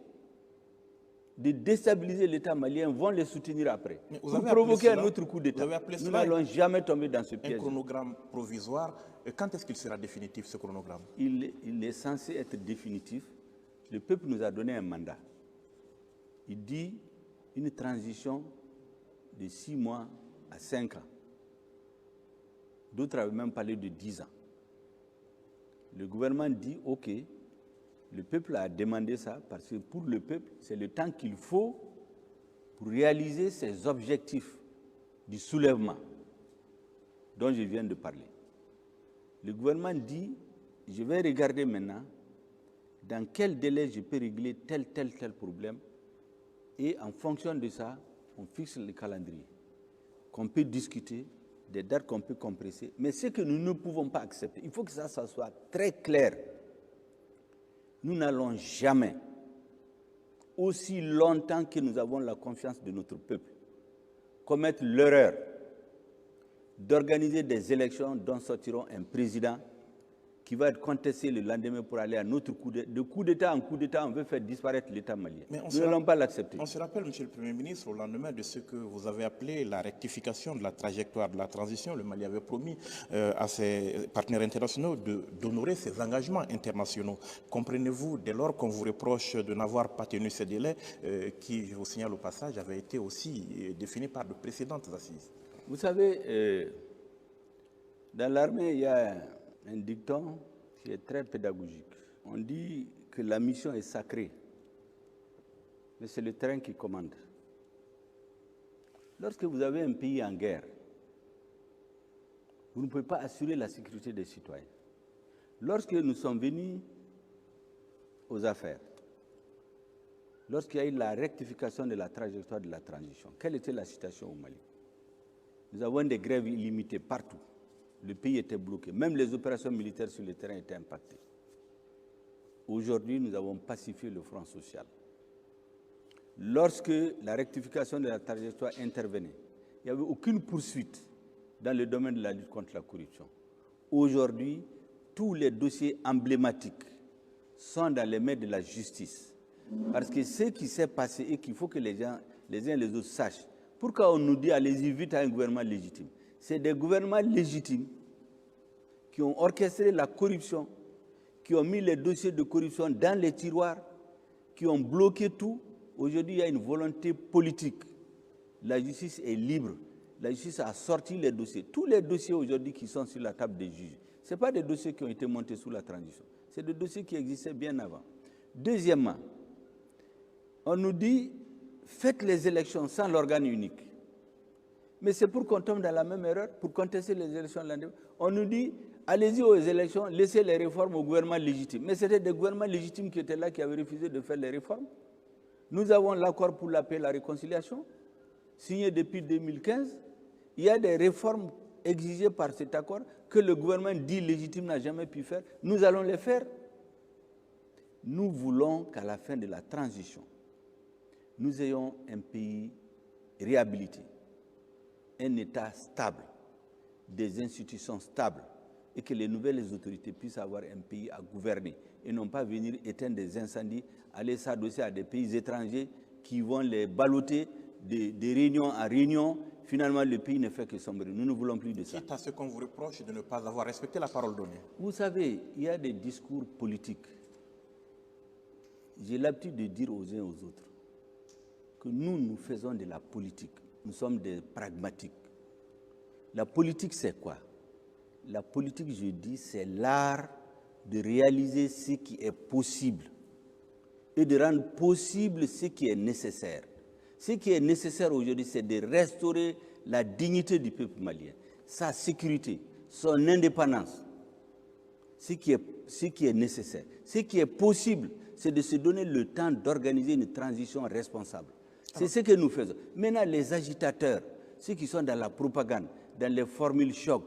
S2: de déstabiliser l'État malien vont les soutenir après. Pour provoquer un autre coup d'État. Nous n'allons jamais tomber dans ce piège.
S1: Un chronogramme provisoire. Et quand est-ce qu'il sera définitif, ce chronogramme?
S2: Il est censé être définitif. Le peuple nous a donné un mandat. Il dit une transition de 6 mois à 5 ans. D'autres avaient même parlé de 10 ans. Le gouvernement dit, OK, le peuple a demandé ça parce que pour le peuple, c'est le temps qu'il faut pour réaliser ses objectifs du soulèvement dont je viens de parler. Le gouvernement dit, je vais regarder maintenant dans quel délai je peux régler tel problème, et en fonction de ça, on fixe le calendrier, qu'on peut discuter, des dates qu'on peut compresser, mais ce que nous ne pouvons pas accepter, il faut que ça soit très clair. Nous n'allons jamais, aussi longtemps que nous avons la confiance de notre peuple, commettre l'erreur d'organiser des élections dont sortiront un président qui va être contesté le lendemain pour aller à notre coup d'État. De coup d'État en coup d'État, on veut faire disparaître l'État malien. Nous n'allons pas l'accepter.
S1: On se rappelle, Monsieur le Premier ministre, au lendemain de ce que vous avez appelé la rectification de la trajectoire de la transition, le Mali avait promis à ses partenaires internationaux d'honorer ses engagements internationaux. Comprenez-vous, dès lors qu'on vous reproche de n'avoir pas tenu ces délais, qui, je vous signale au passage, avaient été aussi définis par de précédentes assises?
S2: Vous savez, dans l'armée, il y a un dicton qui est très pédagogique. On dit que la mission est sacrée, mais c'est le terrain qui commande. Lorsque vous avez un pays en guerre, vous ne pouvez pas assurer la sécurité des citoyens. Lorsque nous sommes venus aux affaires, lorsqu'il y a eu la rectification de la trajectoire de la transition, quelle était la situation au Mali? Nous avons des grèves illimitées partout. Le pays était bloqué. Même les opérations militaires sur le terrain étaient impactées. Aujourd'hui, nous avons pacifié le front social. Lorsque la rectification de la trajectoire intervenait, il n'y avait aucune poursuite dans le domaine de la lutte contre la corruption. Aujourd'hui, tous les dossiers emblématiques sont dans les mains de la justice. Parce que ce qui s'est passé et qu'il faut que les uns et les autres sachent, pourquoi on nous dit allez-y vite à un gouvernement légitime? C'est des gouvernements légitimes qui ont orchestré la corruption, qui ont mis les dossiers de corruption dans les tiroirs, qui ont bloqué tout. Aujourd'hui, il y a une volonté politique. La justice est libre. La justice a sorti les dossiers. Tous les dossiers aujourd'hui qui sont sur la table des juges, ce ne sont pas des dossiers qui ont été montés sous la transition. C'est des dossiers qui existaient bien avant. Deuxièmement, on nous dit, faites les élections sans l'organe unique. Mais c'est pour qu'on tombe dans la même erreur, pour contester les élections de l'année. On nous dit, allez-y aux élections, laissez les réformes au gouvernement légitime. Mais c'était des gouvernements légitimes qui étaient là, qui avaient refusé de faire les réformes. Nous avons l'accord pour la paix et la réconciliation, signé depuis 2015. Il y a des réformes exigées par cet accord que le gouvernement dit légitime n'a jamais pu faire. Nous allons les faire. Nous voulons qu'à la fin de la transition, nous ayons un pays réhabilité, un État stable, des institutions stables, et que les nouvelles autorités puissent avoir un pays à gouverner et non pas venir éteindre des incendies, aller s'adosser à des pays étrangers qui vont les balloter de réunion en réunion. Finalement, le pays ne fait que sombrer. Nous ne voulons plus de ça.
S1: C'est à ce qu'on vous reproche de ne pas avoir respecté la parole donnée.
S2: Vous savez, il y a des discours politiques. J'ai l'habitude de dire aux uns et aux autres que nous faisons de la politique. Nous sommes des pragmatiques. La politique, c'est quoi? La politique, je dis, c'est l'art de réaliser ce qui est possible et de rendre possible ce qui est nécessaire. Ce qui est nécessaire aujourd'hui, c'est de restaurer la dignité du peuple malien, sa sécurité, son indépendance. Ce qui est nécessaire. Ce qui est possible, c'est de se donner le temps d'organiser une transition responsable. C'est ce que nous faisons. Maintenant, les agitateurs, ceux qui sont dans la propagande, dans les formules choc,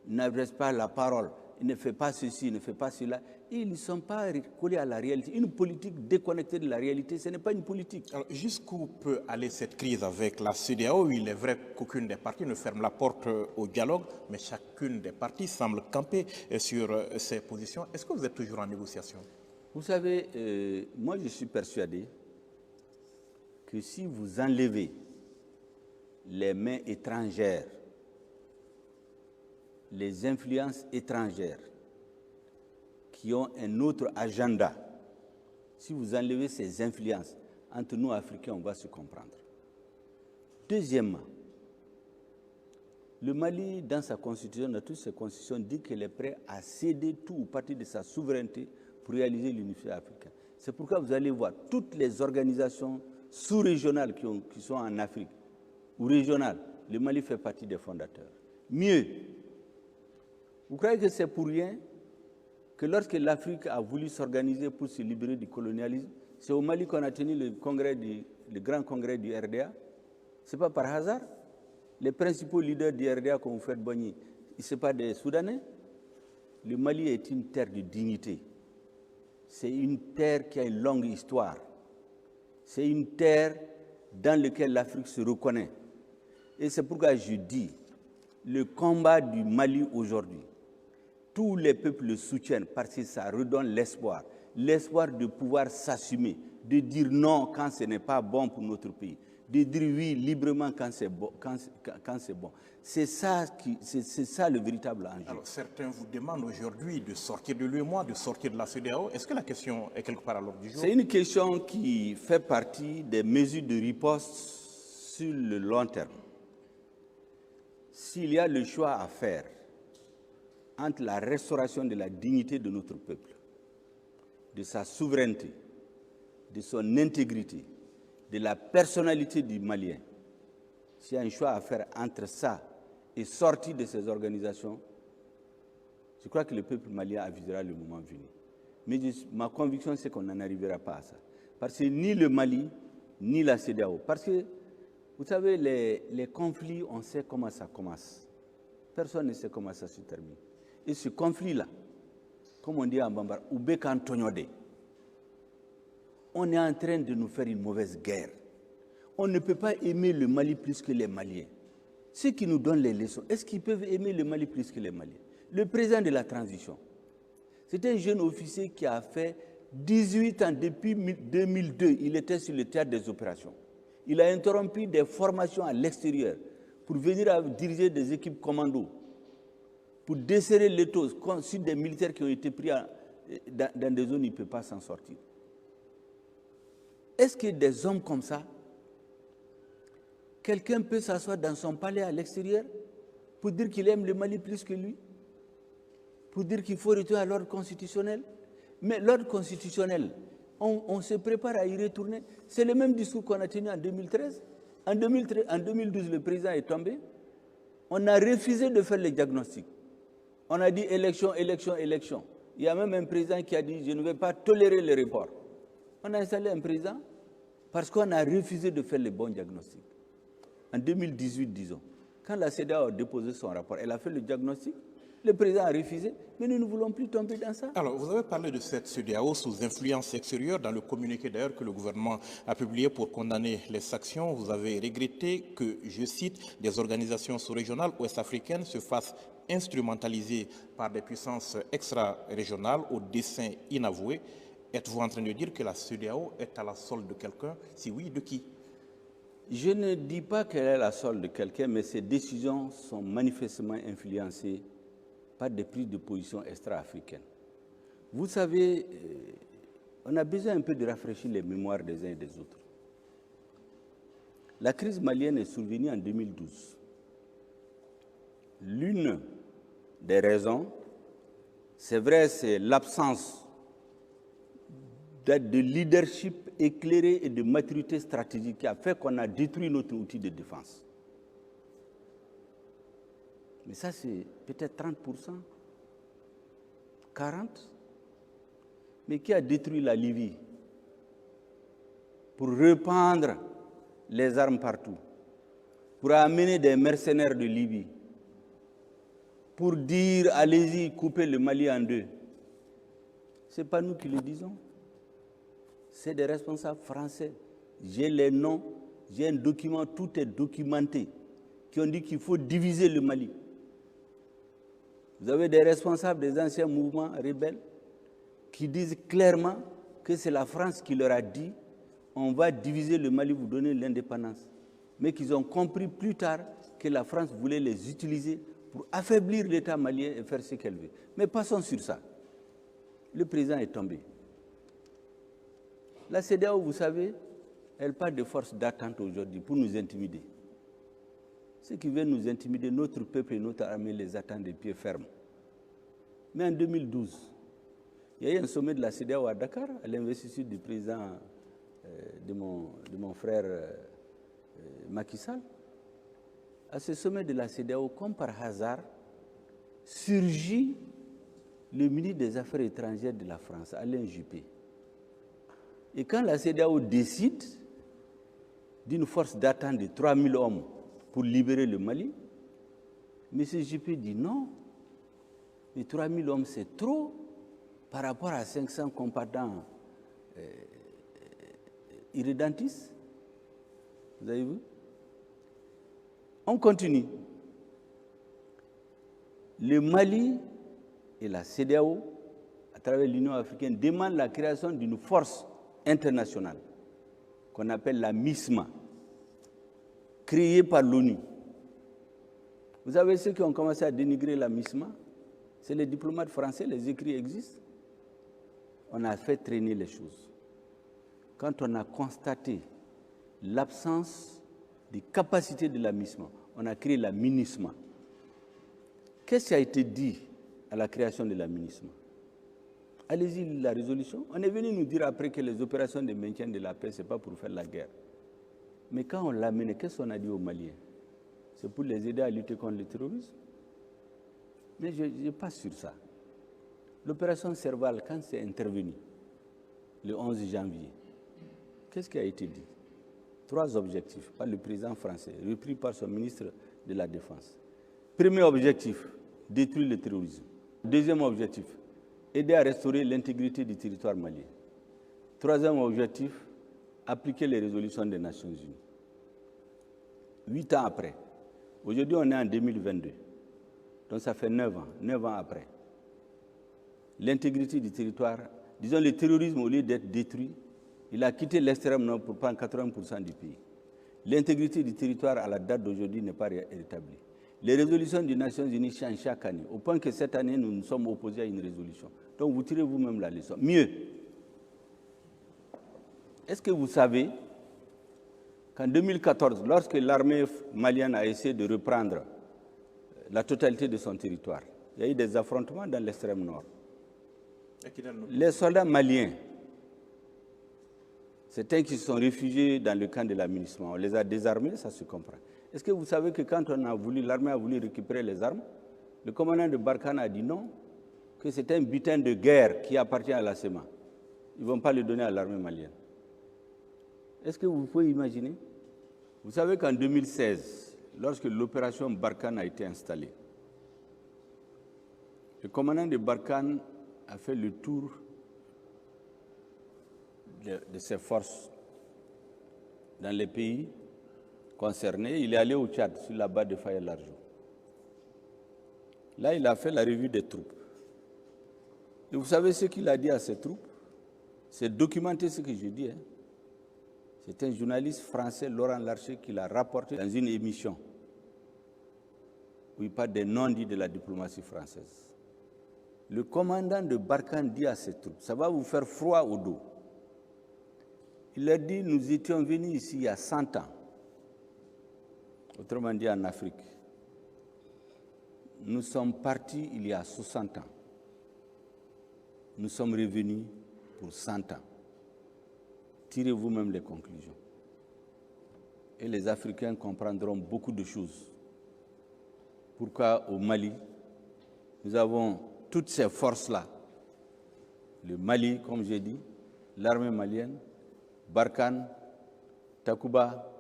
S2: n'adressent pas la parole, ils ne font pas ceci, ils ne font pas cela, ils ne sont pas collés à la réalité. Une politique déconnectée de la réalité, ce n'est pas une politique.
S1: Alors, jusqu'où peut aller cette crise avec la CEDEAO? Il est vrai qu'aucune des parties ne ferme la porte au dialogue, mais chacune des parties semble camper sur ses positions. Est-ce que vous êtes toujours en négociation?
S2: Vous savez, moi je suis persuadé que si vous enlevez les mains étrangères, les influences étrangères qui ont un autre agenda, si vous enlevez ces influences, entre nous Africains, on va se comprendre. Deuxièmement, le Mali, dans sa constitution, dans toutes ses constitutions, dit qu'il est prêt à céder tout ou partie de sa souveraineté pour réaliser l'unité africaine. C'est pourquoi vous allez voir toutes les organisations sous-régionales qui sont en Afrique, ou régionales, le Mali fait partie des fondateurs. Mieux, vous croyez que c'est pour rien que lorsque l'Afrique a voulu s'organiser pour se libérer du colonialisme, c'est au Mali qu'on a tenu le grand congrès du RDA. Ce n'est pas par hasard. Les principaux leaders du RDA, comme vous faites Boni, ce n'est pas des Soudanais. Le Mali est une terre de dignité. C'est une terre qui a une longue histoire. C'est une terre dans laquelle l'Afrique se reconnaît. Et c'est pourquoi je dis, le combat du Mali aujourd'hui, tous les peuples le soutiennent parce que ça redonne l'espoir. L'espoir de pouvoir s'assumer, de dire non quand ce n'est pas bon pour notre pays, de dire oui librement quand c'est bon. C'est ça le véritable enjeu.
S1: Alors certains vous demandent aujourd'hui de sortir de l'UEMOA, de sortir de la CEDEAO. Est-ce que la question est quelque part à l'ordre du jour?
S2: C'est une question qui fait partie des mesures de riposte sur le long terme. S'il y a le choix à faire entre la restauration de la dignité de notre peuple, de sa souveraineté, de son intégrité, de la personnalité du Malien, s'il y a un choix à faire entre ça et sortir de ces organisations, je crois que le peuple malien avisera le moment venu. Mais ma conviction, c'est qu'on n'en arrivera pas à ça. Parce que ni le Mali, ni la CEDEAO. Parce que, vous savez, les conflits, on sait comment ça commence. Personne ne sait comment ça se termine. Et ce conflit-là, comme on dit en Bambara, on est en train de nous faire une mauvaise guerre. On ne peut pas aimer le Mali plus que les Maliens. Ceux qui nous donnent les leçons, est-ce qu'ils peuvent aimer le Mali plus que les Maliens? Le président de la transition, c'est un jeune officier qui a fait 18 ans depuis 2002. Il était sur le théâtre des opérations. Il a interrompu des formations à l'extérieur pour venir diriger des équipes commando, pour desserrer l'étau sur des militaires qui ont été pris dans des zones où ils ne peuvent pas s'en sortir. Est-ce que des hommes comme ça, quelqu'un peut s'asseoir dans son palais à l'extérieur pour dire qu'il aime le Mali plus que lui? Pour dire qu'il faut retourner à l'ordre constitutionnel? Mais l'ordre constitutionnel, on se prépare à y retourner. C'est le même discours qu'on a tenu en 2013. En 2012, le président est tombé. On a refusé de faire le diagnostic. On a dit élection, élection, élection. Il y a même un président qui a dit « je ne vais pas tolérer le report ». On a installé un président parce qu'on a refusé de faire le bon diagnostic. En 2018, disons, quand la CEDEAO a déposé son rapport, elle a fait le diagnostic, le président a refusé, mais nous ne voulons plus tomber dans ça.
S1: Alors, vous avez parlé de cette CEDEAO sous influence extérieure dans le communiqué d'ailleurs que le gouvernement a publié pour condamner les sanctions. Vous avez regretté que, je cite, des organisations sous-régionales ouest-africaines se fassent instrumentaliser par des puissances extra-régionales au dessein inavoué. Êtes-vous en train de dire que la CEDEAO est à la solde de quelqu'un? Si oui, de qui?
S2: Je ne dis pas qu'elle est à la solde de quelqu'un, mais ces décisions sont manifestement influencées par des prises de position extra-africaines. Vous savez, on a besoin un peu de rafraîchir les mémoires des uns et des autres. La crise malienne est survenue en 2012. L'une des raisons, c'est vrai, c'est l'absence de leadership éclairé et de maturité stratégique qui a fait qu'on a détruit notre outil de défense. Mais ça, c'est peut-être 30%, 40%. Mais qui a détruit la Libye pour répandre les armes partout, pour amener des mercenaires de Libye, pour dire « allez-y, coupez le Mali en deux ». Ce n'est pas nous qui le disons. C'est des responsables français. J'ai les noms, j'ai un document, tout est documenté, qui ont dit qu'il faut diviser le Mali. Vous avez des responsables des anciens mouvements rebelles qui disent clairement que c'est la France qui leur a dit on va diviser le Mali, vous donner l'indépendance. Mais qu'ils ont compris plus tard que la France voulait les utiliser pour affaiblir l'État malien et faire ce qu'elle veut. Mais passons sur ça. Le président est tombé. La CEDEAO, vous savez, elle parle de forces d'attente aujourd'hui pour nous intimider. Ceux qui veulent nous intimider, notre peuple et notre armée les attendent de pied ferme. Mais en 2012, il y a eu un sommet de la CEDEAO à Dakar, à l'investiture du président de mon frère Macky Sall. À ce sommet de la CEDEAO, comme par hasard, surgit le ministre des Affaires étrangères de la France, Alain Juppé. Et quand la CEDEAO décide d'une force d'attente de 3000 hommes pour libérer le Mali, M. Juppé dit non, mais 3000 hommes c'est trop par rapport à 500 combattants irrédentistes. Vous avez vu? On continue. Le Mali et la CEDEAO, à travers l'Union africaine, demandent la création d'une force internationale qu'on appelle la MISMA, créée par l'ONU. Vous savez ceux qui ont commencé à dénigrer la MISMA? C'est les diplomates français, les écrits existent. On a fait traîner les choses. Quand on a constaté l'absence des capacités de la MISMA, on a créé la MINUSMA. Qu'est-ce qui a été dit à la création de la MINUSMA? Allez-y, la résolution. On est venu nous dire après que les opérations de maintien de la paix, ce n'est pas pour faire la guerre. Mais quand on l'a mené, qu'est-ce qu'on a dit aux Maliens? C'est pour les aider à lutter contre le terrorisme? Mais je ne passe sur ça. L'opération Serval, quand c'est intervenu, le 11 janvier, qu'est-ce qui a été dit? 3 objectifs par le président français, repris par son ministre de la Défense. Premier objectif, détruire le terrorisme. Deuxième objectif, aider à restaurer l'intégrité du territoire malien. Troisième objectif, appliquer les résolutions des Nations Unies. 8 ans après, aujourd'hui on est en 2022, donc ça fait 9 ans après. L'intégrité du territoire, disons le terrorisme au lieu d'être détruit, il a quitté l'extrême nord pour prendre 80% du pays. L'intégrité du territoire à la date d'aujourd'hui n'est pas rétablie. Les résolutions des Nations Unies changent chaque année, au point que cette année, nous nous sommes opposés à une résolution. Donc vous tirez vous-même la leçon. Mieux, est-ce que vous savez qu'en 2014, lorsque l'armée malienne a essayé de reprendre la totalité de son territoire, il y a eu des affrontements dans l'extrême nord. Les soldats maliens, certains qui se sont réfugiés dans le camp de la MINUSMA, on les a désarmés, ça se comprend. Est-ce que vous savez que quand l'armée a voulu récupérer les armes, le commandant de Barkhane a dit non, que c'est un butin de guerre qui appartient à la SEMA. Ils ne vont pas le donner à l'armée malienne. Est-ce que vous pouvez imaginer? Vous savez qu'en 2016, lorsque l'opération Barkhane a été installée, le commandant de Barkhane a fait le tour de ses forces dans les pays concernés. Il est allé au Tchad, sur la base de Faye-Largeau. Là, il a fait la revue des troupes. Et vous savez ce qu'il a dit à ses troupes? C'est documenté ce que je dis. C'est un journaliste français, Laurent Larcher, qui l'a rapporté dans une émission où il parle des non-dits de la diplomatie française. Le commandant de Barkhane dit à ses troupes, ça va vous faire froid au dos. Il a dit, nous étions venus ici il y a 100 ans, autrement dit en Afrique. Nous sommes partis il y a 60 ans. Nous sommes revenus pour 100 ans. Tirez vous-même les conclusions. Et les Africains comprendront beaucoup de choses. Pourquoi au Mali, nous avons toutes ces forces-là. Le Mali, comme j'ai dit, l'armée malienne, Barkhane, Takuba,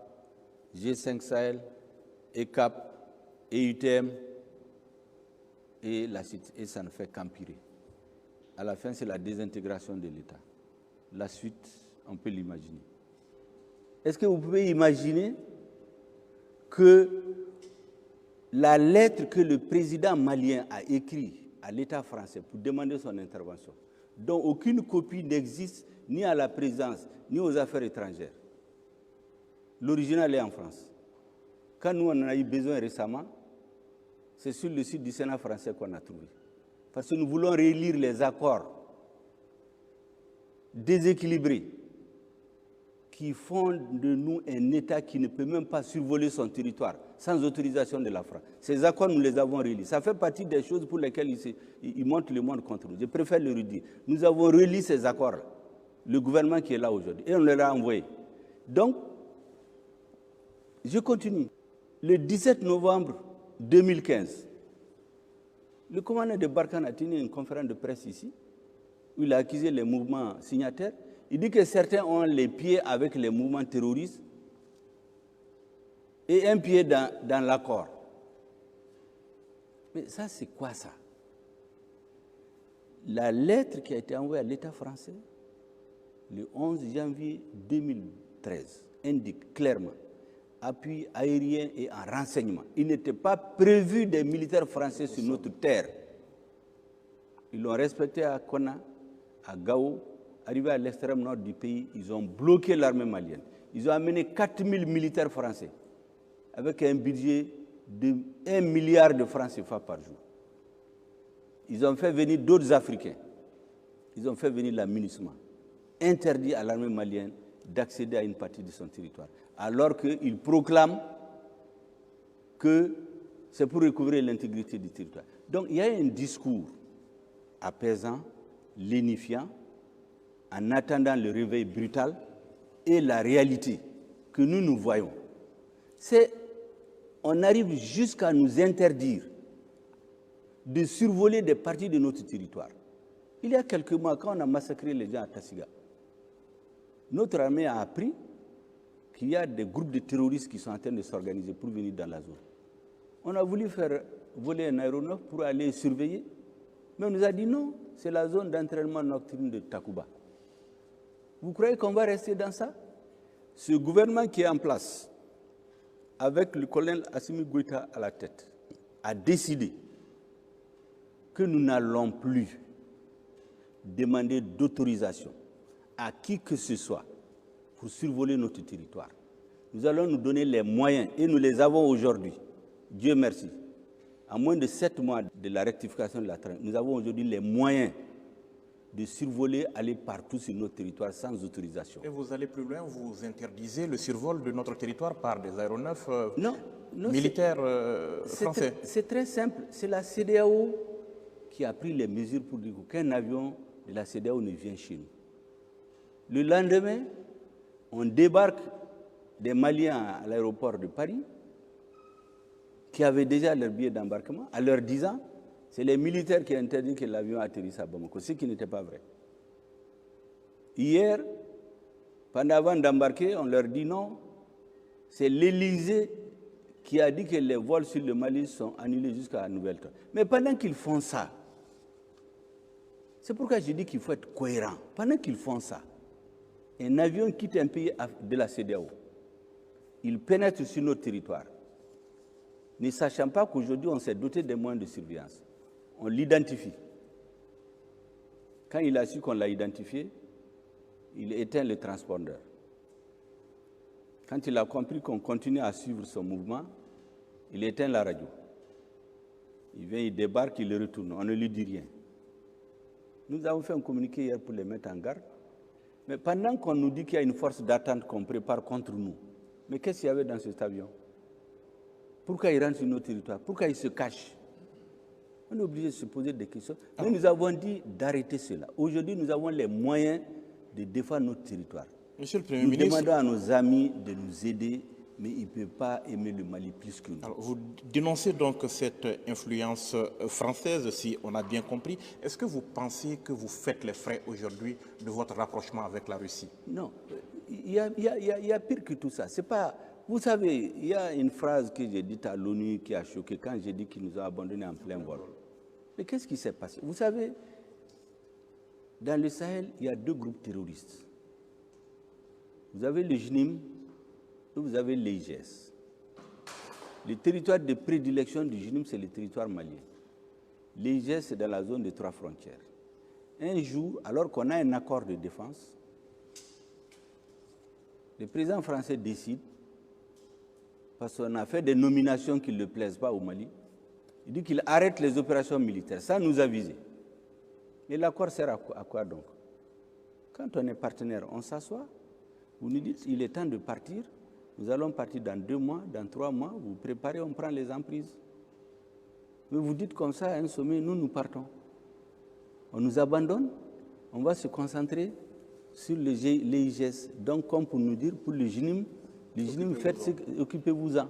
S2: G5 Sahel, ECAP, EUTM, et ça ne fait qu'empirer. À la fin, c'est la désintégration de l'État. La suite, on peut l'imaginer. Est-ce que vous pouvez imaginer que la lettre que le président malien a écrite à l'État français pour demander son intervention, dont aucune copie n'existe ni à la présidence, ni aux affaires étrangères. L'original est en France. Quand nous, on en a eu besoin récemment, c'est sur le site du Sénat français qu'on a trouvé. Parce que nous voulons relire les accords déséquilibrés qui font de nous un État qui ne peut même pas survoler son territoire sans autorisation de la France. Ces accords, nous les avons relis. Ça fait partie des choses pour lesquelles ils montent le monde contre nous. Je préfère le redire. Nous avons relu ces accords-là, le gouvernement qui est là aujourd'hui, et on les a envoyés. Donc, je continue. Le 17 novembre 2015, Le commandant de Barkhane a tenu une conférence de presse ici, où il a accusé les mouvements signataires. Il dit que certains ont les pieds avec les mouvements terroristes et un pied dans l'accord. Mais ça, c'est quoi ça? La lettre qui a été envoyée à l'État français le 11 janvier 2013 indique clairement appui aérien et en renseignement. Il n'était pas prévu des militaires français sur notre terre. Ils l'ont respecté à Konna, à Gao. Arrivés à l'extrême nord du pays, ils ont bloqué l'armée malienne. Ils ont amené 4000 militaires français avec un budget de 1 milliard de francs CFA par jour. Ils ont fait venir d'autres Africains. Ils ont fait venir la MINUSMA, interdit à l'armée malienne d'accéder à une partie de son territoire, alors qu'ils proclament que c'est pour recouvrer l'intégrité du territoire. Donc il y a un discours apaisant, lénifiant, en attendant le réveil brutal, et la réalité que nous voyons, c'est on arrive jusqu'à nous interdire de survoler des parties de notre territoire. Il y a quelques mois, quand on a massacré les gens à Tassiga, notre armée a appris qu'il y a des groupes de terroristes qui sont en train de s'organiser pour venir dans la zone. On a voulu faire voler un aéronef pour aller surveiller, mais on nous a dit non, c'est la zone d'entraînement nocturne de Takuba. Vous croyez qu'on va rester dans ça? Ce gouvernement qui est en place, avec le colonel Assimi Goïta à la tête, a décidé que nous n'allons plus demander d'autorisation à qui que ce soit pour survoler notre territoire. Nous allons nous donner les moyens, et nous les avons aujourd'hui. Dieu merci. À moins de 7 mois de la rectification de la traîne, nous avons aujourd'hui les moyens de survoler, aller partout sur notre territoire sans autorisation.
S1: Et vous allez plus loin, vous interdisez le survol de notre territoire par des aéronefs militaires français.
S2: C'est très simple. C'est la CEDEAO qui a pris les mesures pour dire qu'un avion de la CEDEAO ne vient chez nous. Le lendemain, on débarque des Maliens à l'aéroport de Paris qui avaient déjà leur billet d'embarquement en leur disant c'est les militaires qui ont interdit que l'avion atterrisse à Bamako, ce qui n'était pas vrai. Hier, avant d'embarquer, on leur dit non, c'est l'Élysée qui a dit que les vols sur le Mali sont annulés jusqu'à Nouvelle-Temps. Mais pendant qu'ils font ça, c'est pourquoi je dis qu'il faut être cohérent. Pendant qu'ils font ça, un avion quitte un pays de la CEDEAO, il pénètre sur notre territoire, ne sachant pas qu'aujourd'hui on s'est doté des moyens de surveillance. On l'identifie. Quand il a su qu'on l'a identifié, il éteint le transpondeur. Quand il a compris qu'on continue à suivre son mouvement, il éteint la radio. Il vient, il débarque, il le retourne. On ne lui dit rien. Nous avons fait un communiqué hier pour les mettre en garde. Mais pendant qu'on nous dit qu'il y a une force d'attente qu'on prépare contre nous, mais qu'est-ce qu'il y avait dans cet avion? Pourquoi il rentre sur notre territoire? Pourquoi il se cache? On est obligé de se poser des questions. Mais nous avons dit d'arrêter cela. Aujourd'hui, nous avons les moyens de défendre notre territoire.
S1: Monsieur le Premier
S2: ministre, nous
S1: demandons
S2: à nos amis de nous aider, mais ils ne peuvent pas aimer le Mali plus que nous.
S1: Alors, vous dénoncez donc cette influence française, si on a bien compris. Est-ce que vous pensez que vous faites les frais aujourd'hui de votre rapprochement avec la Russie?
S2: Non, il y a pire que tout ça. C'est pas, vous savez, il y a une phrase que j'ai dite à l'ONU qui a choqué quand j'ai dit qu'ils nous ont abandonnés en plein vol. Mais qu'est-ce qui s'est passé? Vous savez, dans le Sahel, il y a 2 groupes terroristes. Vous avez le JNIM et vous avez l'IGS. Le territoire de prédilection du JNIM, c'est le territoire malien. L'IGS, c'est dans la zone des 3 frontières. Un jour, alors qu'on a un accord de défense, le président français décide, parce qu'on a fait des nominations qui ne le plaisent pas au Mali, il dit qu'il arrête les opérations militaires, sans nous aviser. Et l'accord sert à quoi donc? Quand on est partenaire, on s'assoit, vous nous dites, il est temps de partir, nous allons partir dans 2 mois, dans 3 mois, vous préparez, on prend les emprises. Mais vous dites comme ça à un sommet, nous partons. On nous abandonne, on va se concentrer sur l'IGS. Donc, comme pour nous dire, pour le JNIM, occupez-vous-en.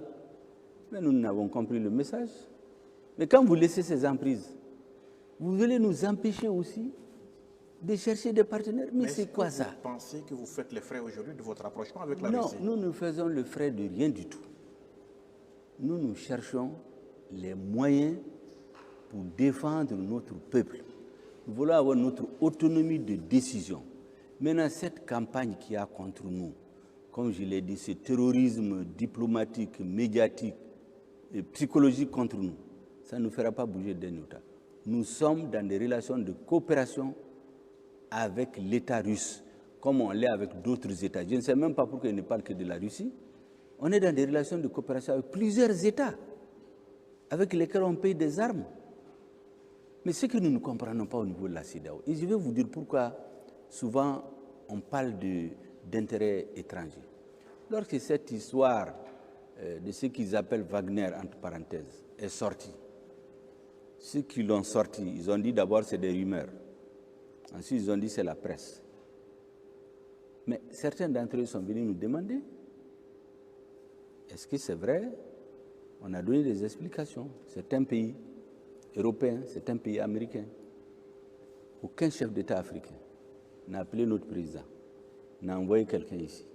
S2: Mais nous n'avons compris le message. Mais quand vous laissez ces emprises, Vous voulez nous empêcher aussi de chercher des partenaires. Mais c'est quoi ça?
S1: Vous pensez que vous faites les frais aujourd'hui de votre rapprochement avec la
S2: Non,
S1: Russie?
S2: nous ne faisons le frais de rien du tout. Nous cherchons les moyens pour défendre notre peuple. Nous voulons avoir notre autonomie de décision. Maintenant, cette campagne qu'il y a contre nous, comme je l'ai dit, ce terrorisme diplomatique, médiatique et psychologique contre nous, ça ne nous fera pas bouger d'un État. Nous sommes dans des relations de coopération avec l'État russe, comme on l'est avec d'autres États. Je ne sais même pas pourquoi il ne parle que de la Russie. On est dans des relations de coopération avec plusieurs États, avec lesquels on paye des armes. Mais ce que nous ne comprenons pas au niveau de la CEDEAO, et je vais vous dire pourquoi souvent on parle d'intérêts étrangers. Lorsque cette histoire de ce qu'ils appellent Wagner, entre parenthèses, est sortie, ceux qui l'ont sorti, ils ont dit d'abord c'est des rumeurs. Ensuite, ils ont dit c'est la presse. Mais certains d'entre eux sont venus nous demander, est-ce que c'est vrai? On a donné des explications. C'est un pays européen, c'est un pays américain. Aucun chef d'État africain n'a appelé notre président, n'a envoyé quelqu'un ici.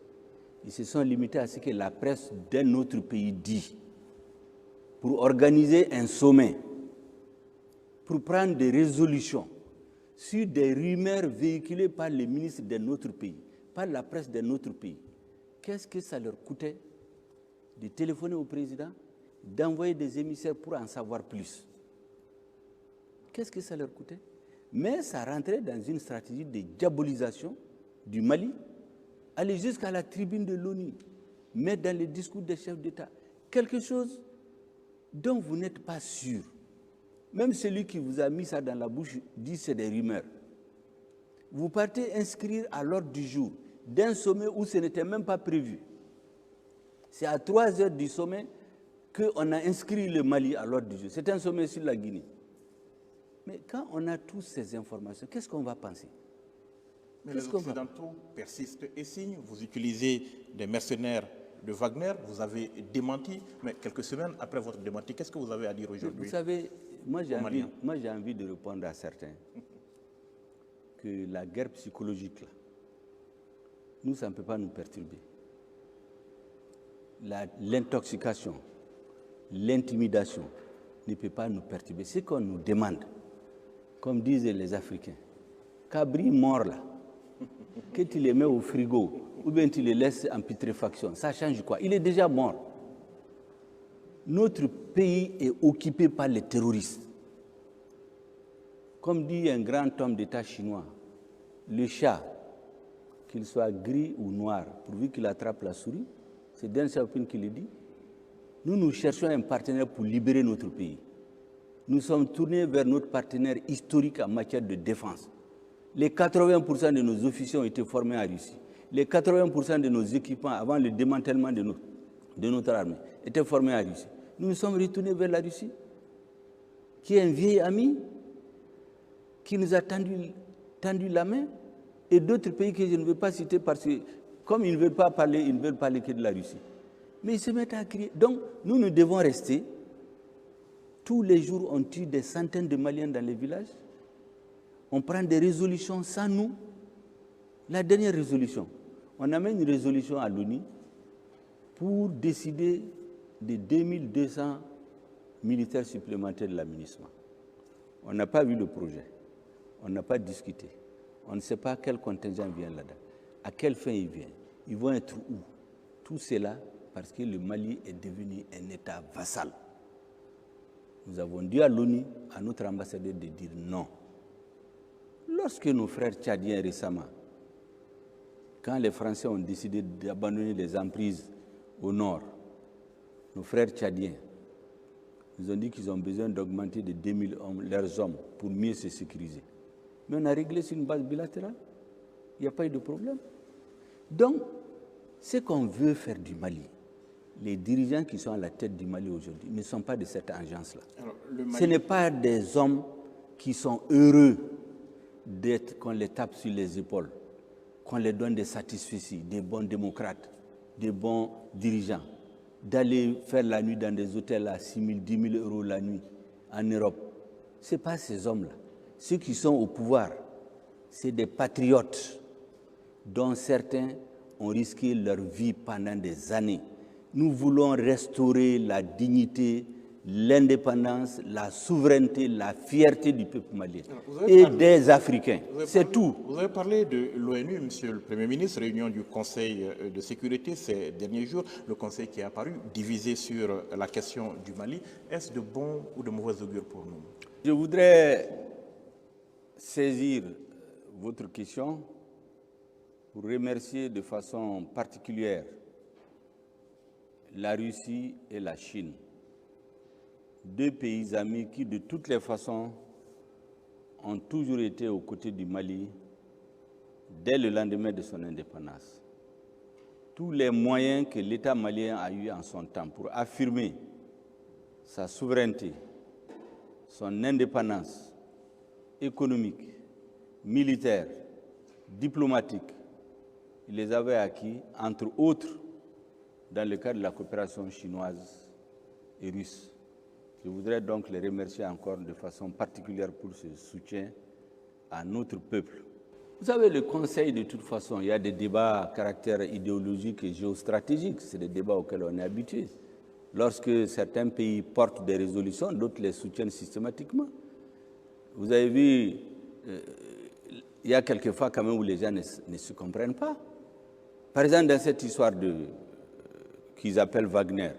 S2: Ils se sont limités à ce que la presse d'un autre pays dit pour organiser un sommet, pour prendre des résolutions sur des rumeurs véhiculées par les ministres d'un autre pays, par la presse d'un autre pays. Qu'est-ce que ça leur coûtait de téléphoner au président, d'envoyer des émissaires pour en savoir plus? Qu'est-ce que ça leur coûtait? Mais ça rentrait dans une stratégie de diabolisation du Mali, aller jusqu'à la tribune de l'ONU, mettre dans les discours des chefs d'État quelque chose dont vous n'êtes pas sûr. Même celui qui vous a mis ça dans la bouche dit c'est des rumeurs. Vous partez inscrire à l'ordre du jour d'un sommet où ce n'était même pas prévu. C'est à 3 heures du sommet qu'on a inscrit le Mali à l'ordre du jour. C'est un sommet sur la Guinée. Mais quand on a toutes ces informations, qu'est-ce qu'on va penser?
S1: Mais les Occidentaux persistent et signent. Vous utilisez des mercenaires de Wagner, vous avez démenti, mais quelques semaines après votre démenti, qu'est-ce que vous avez à dire aujourd'hui?
S2: Vous savez, moi j'ai envie de répondre à certains que la guerre psychologique, là, nous, ça ne peut pas nous perturber. L'intoxication, l'intimidation ne peut pas nous perturber. Ce qu'on nous demande, comme disent les Africains, Cabri mort là, que tu les mets au frigo ou bien tu les laisses en putréfaction, ça change quoi? Il est déjà mort. Notre pays est occupé par les terroristes. Comme dit un grand homme d'État chinois, le chat, qu'il soit gris ou noir, pourvu qu'il attrape la souris, c'est Deng Xiaoping qui le dit. Nous cherchons un partenaire pour libérer notre pays. Nous sommes tournés vers notre partenaire historique en matière de défense. Les 80% de nos officiers ont été formés en Russie. Les 80% de nos équipements avant le démantèlement de notre armée étaient formés en Russie. Nous nous sommes retournés vers la Russie, qui est un vieil ami, qui nous a tendu la main, et d'autres pays que je ne veux pas citer parce que, comme ils ne veulent pas parler, ils ne veulent parler que de la Russie. Mais ils se mettent à crier. Donc, nous devons rester. Tous les jours, on tue des centaines de Maliens dans les villages. On prend des résolutions sans nous. La dernière résolution, on amène une résolution à l'ONU pour décider de 2200 militaires supplémentaires de l'aménagement. On n'a pas vu le projet. On n'a pas discuté. On ne sait pas quel contingent vient là-dedans. À quelle fin ils viennent. Ils vont être où? Tout cela parce que le Mali est devenu un État vassal. Nous avons dit à l'ONU, à notre ambassadeur, de dire non. Lorsque nos frères tchadiens récemment, quand les Français ont décidé d'abandonner les emprises au nord, nos frères tchadiens nous ont dit qu'ils ont besoin d'augmenter de 2000 hommes, leurs hommes pour mieux se sécuriser. Mais on a réglé sur une base bilatérale. Il n'y a pas eu de problème. Donc, ce qu'on veut faire du Mali, les dirigeants qui sont à la tête du Mali aujourd'hui ne sont pas de cette agence-là. Ce n'est pas des hommes qui sont heureux d'être, qu'on les tape sur les épaules, qu'on les donne des satisfecits, des bons démocrates, des bons dirigeants, d'aller faire la nuit dans des hôtels à 6 000, 10 000 euros la nuit en Europe. Ce n'est pas ces hommes-là. ceux qui sont au pouvoir, c'est des patriotes dont certains ont risqué leur vie pendant des années. Nous voulons restaurer la dignité, l'indépendance, la souveraineté, la fierté du peuple malien et des Africains. C'est tout.
S1: Vous avez parlé de l'ONU, Monsieur le Premier ministre, réunion du Conseil de sécurité ces derniers jours, le Conseil qui est apparu divisé sur la question du Mali. Est-ce de bon ou de mauvais augure pour nous?
S2: Je voudrais saisir votre question pour remercier de façon particulière la Russie et la Chine, deux pays amis qui, de toutes les façons, ont toujours été aux côtés du Mali dès le lendemain de son indépendance. Tous les moyens que l'État malien a eu en son temps pour affirmer sa souveraineté, son indépendance économique, militaire, diplomatique, il les avait acquis, entre autres, dans le cadre de la coopération chinoise et russe. Je voudrais donc les remercier encore de façon particulière pour ce soutien à notre peuple. Vous savez, le Conseil, de toute façon, il y a des débats à caractère idéologique et géostratégique. C'est des débats auxquels on est habitué. Lorsque certains pays portent des résolutions, d'autres les soutiennent systématiquement. Vous avez vu, il y a quelques fois quand même où les gens ne se comprennent pas. Par exemple, dans cette histoire qu'ils appellent Wagner.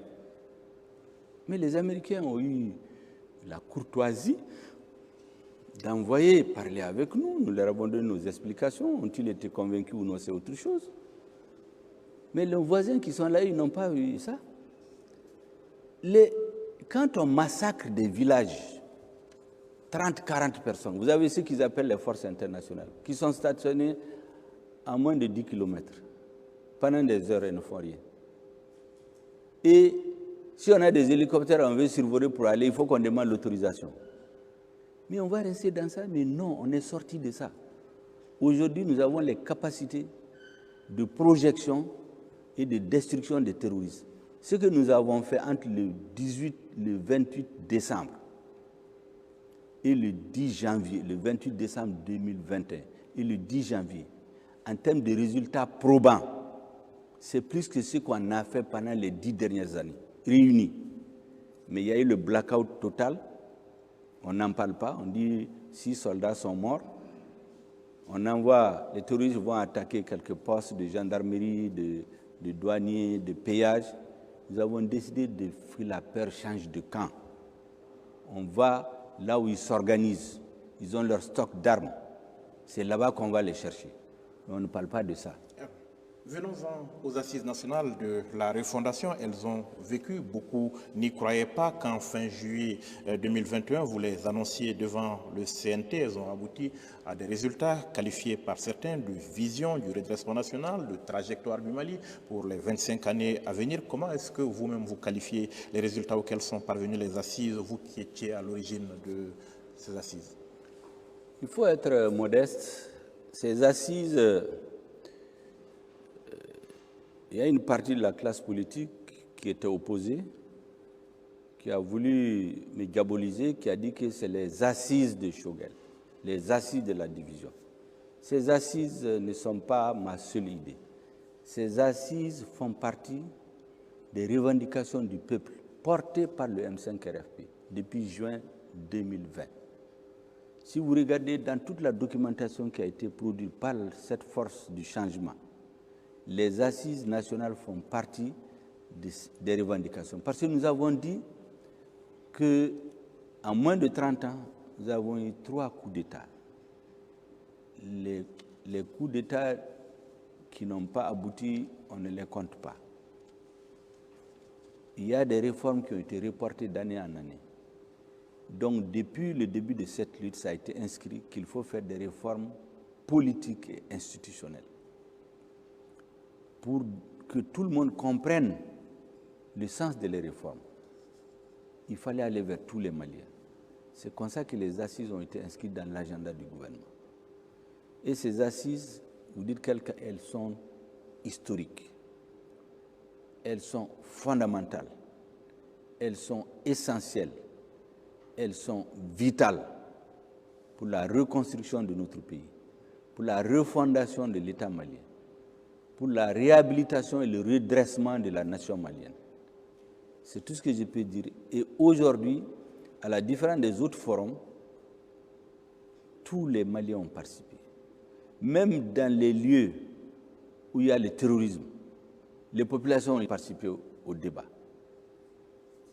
S2: Mais les Américains ont eu la courtoisie d'envoyer parler avec nous. Nous leur avons donné nos explications. Ont-ils été convaincus ou non, c'est autre chose. Mais les voisins qui sont là, ils n'ont pas eu ça. Quand on massacre des villages, 30, 40 personnes, vous avez ce qu'ils appellent les forces internationales, qui sont stationnées à moins de 10 km. Pendant des heures, ils ne font rien. Et si on a des hélicoptères, on veut survoler pour aller, il faut qu'on demande l'autorisation. Mais on va rester dans ça? Mais non, on est sorti de ça. Aujourd'hui, nous avons les capacités de projection et de destruction des terroristes. Ce que nous avons fait entre le 28 décembre et le 10 janvier, le 28 décembre 2021 et le 10 janvier, en termes de résultats probants, c'est plus que ce qu'on a fait pendant les 10 dernières années, réunis. Mais il y a eu le blackout total, on n'en parle pas, on dit 6 soldats sont morts. On envoie, les terroristes vont attaquer quelques postes de gendarmerie, de douaniers, de péage. Nous avons décidé de faire la peur change de camp. On va là où ils s'organisent, ils ont leur stock d'armes. C'est là-bas qu'on va les chercher. Mais on ne parle pas de ça.
S1: Venons-en aux assises nationales de la refondation. Elles ont vécu. Beaucoup n'y croyaient pas quand, fin juillet 2021, vous les annonciez devant le CNT. Elles ont abouti à des résultats qualifiés par certains de vision du redressement national, de trajectoire du Mali pour les 25 années à venir. Comment est-ce que vous-même vous qualifiez les résultats auxquels sont parvenues les assises, vous qui étiez à l'origine de ces assises?
S2: Il faut être modeste. Ces assises... Il y a une partie de la classe politique qui était opposée, qui a voulu me diaboliser, qui a dit que c'est les assises de Choguel, les assises de la division. Ces assises ne sont pas ma seule idée. Ces assises font partie des revendications du peuple portées par le M5-RFP depuis juin 2020. Si vous regardez dans toute la documentation qui a été produite par cette force du changement, les assises nationales font partie des revendications. Parce que nous avons dit qu'en moins de 30 ans, nous avons eu 3 coups d'État. Les coups d'État qui n'ont pas abouti, on ne les compte pas. Il y a des réformes qui ont été reportées d'année en année. Donc, depuis le début de cette lutte, ça a été inscrit qu'il faut faire des réformes politiques et institutionnelles, pour que tout le monde comprenne le sens de les réformes. Il fallait aller vers tous les Maliens. C'est comme ça que les assises ont été inscrites dans l'agenda du gouvernement. Et ces assises, vous dites qu'elles sont historiques, elles sont fondamentales, elles sont essentielles, elles sont vitales pour la reconstruction de notre pays, pour la refondation de l'État malien, pour la réhabilitation et le redressement de la nation malienne. C'est tout ce que je peux dire. Et aujourd'hui, à la différence des autres forums, tous les Maliens ont participé. Même dans les lieux où il y a le terrorisme, les populations ont participé au débat.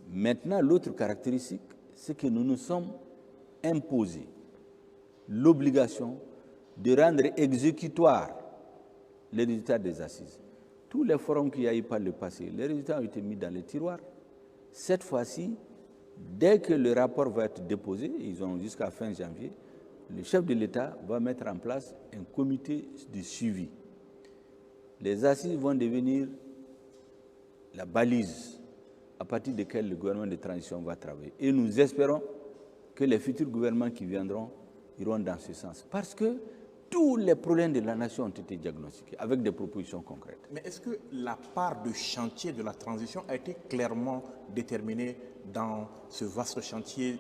S2: Maintenant, l'autre caractéristique, c'est que nous nous sommes imposés l'obligation de rendre exécutoire les résultats des assises. Tous les forums qu'il y a eu par le passé, les résultats ont été mis dans les tiroirs. Cette fois-ci, dès que le rapport va être déposé, ils ont jusqu'à fin janvier, le chef de l'État va mettre en place un comité de suivi. Les assises vont devenir la balise à partir de laquelle le gouvernement de transition va travailler. Et nous espérons que les futurs gouvernements qui viendront iront dans ce sens. Parce que tous les problèmes de la nation ont été diagnostiqués avec des propositions concrètes.
S1: Mais est-ce que la part de chantier de la transition a été clairement déterminée dans ce vaste chantier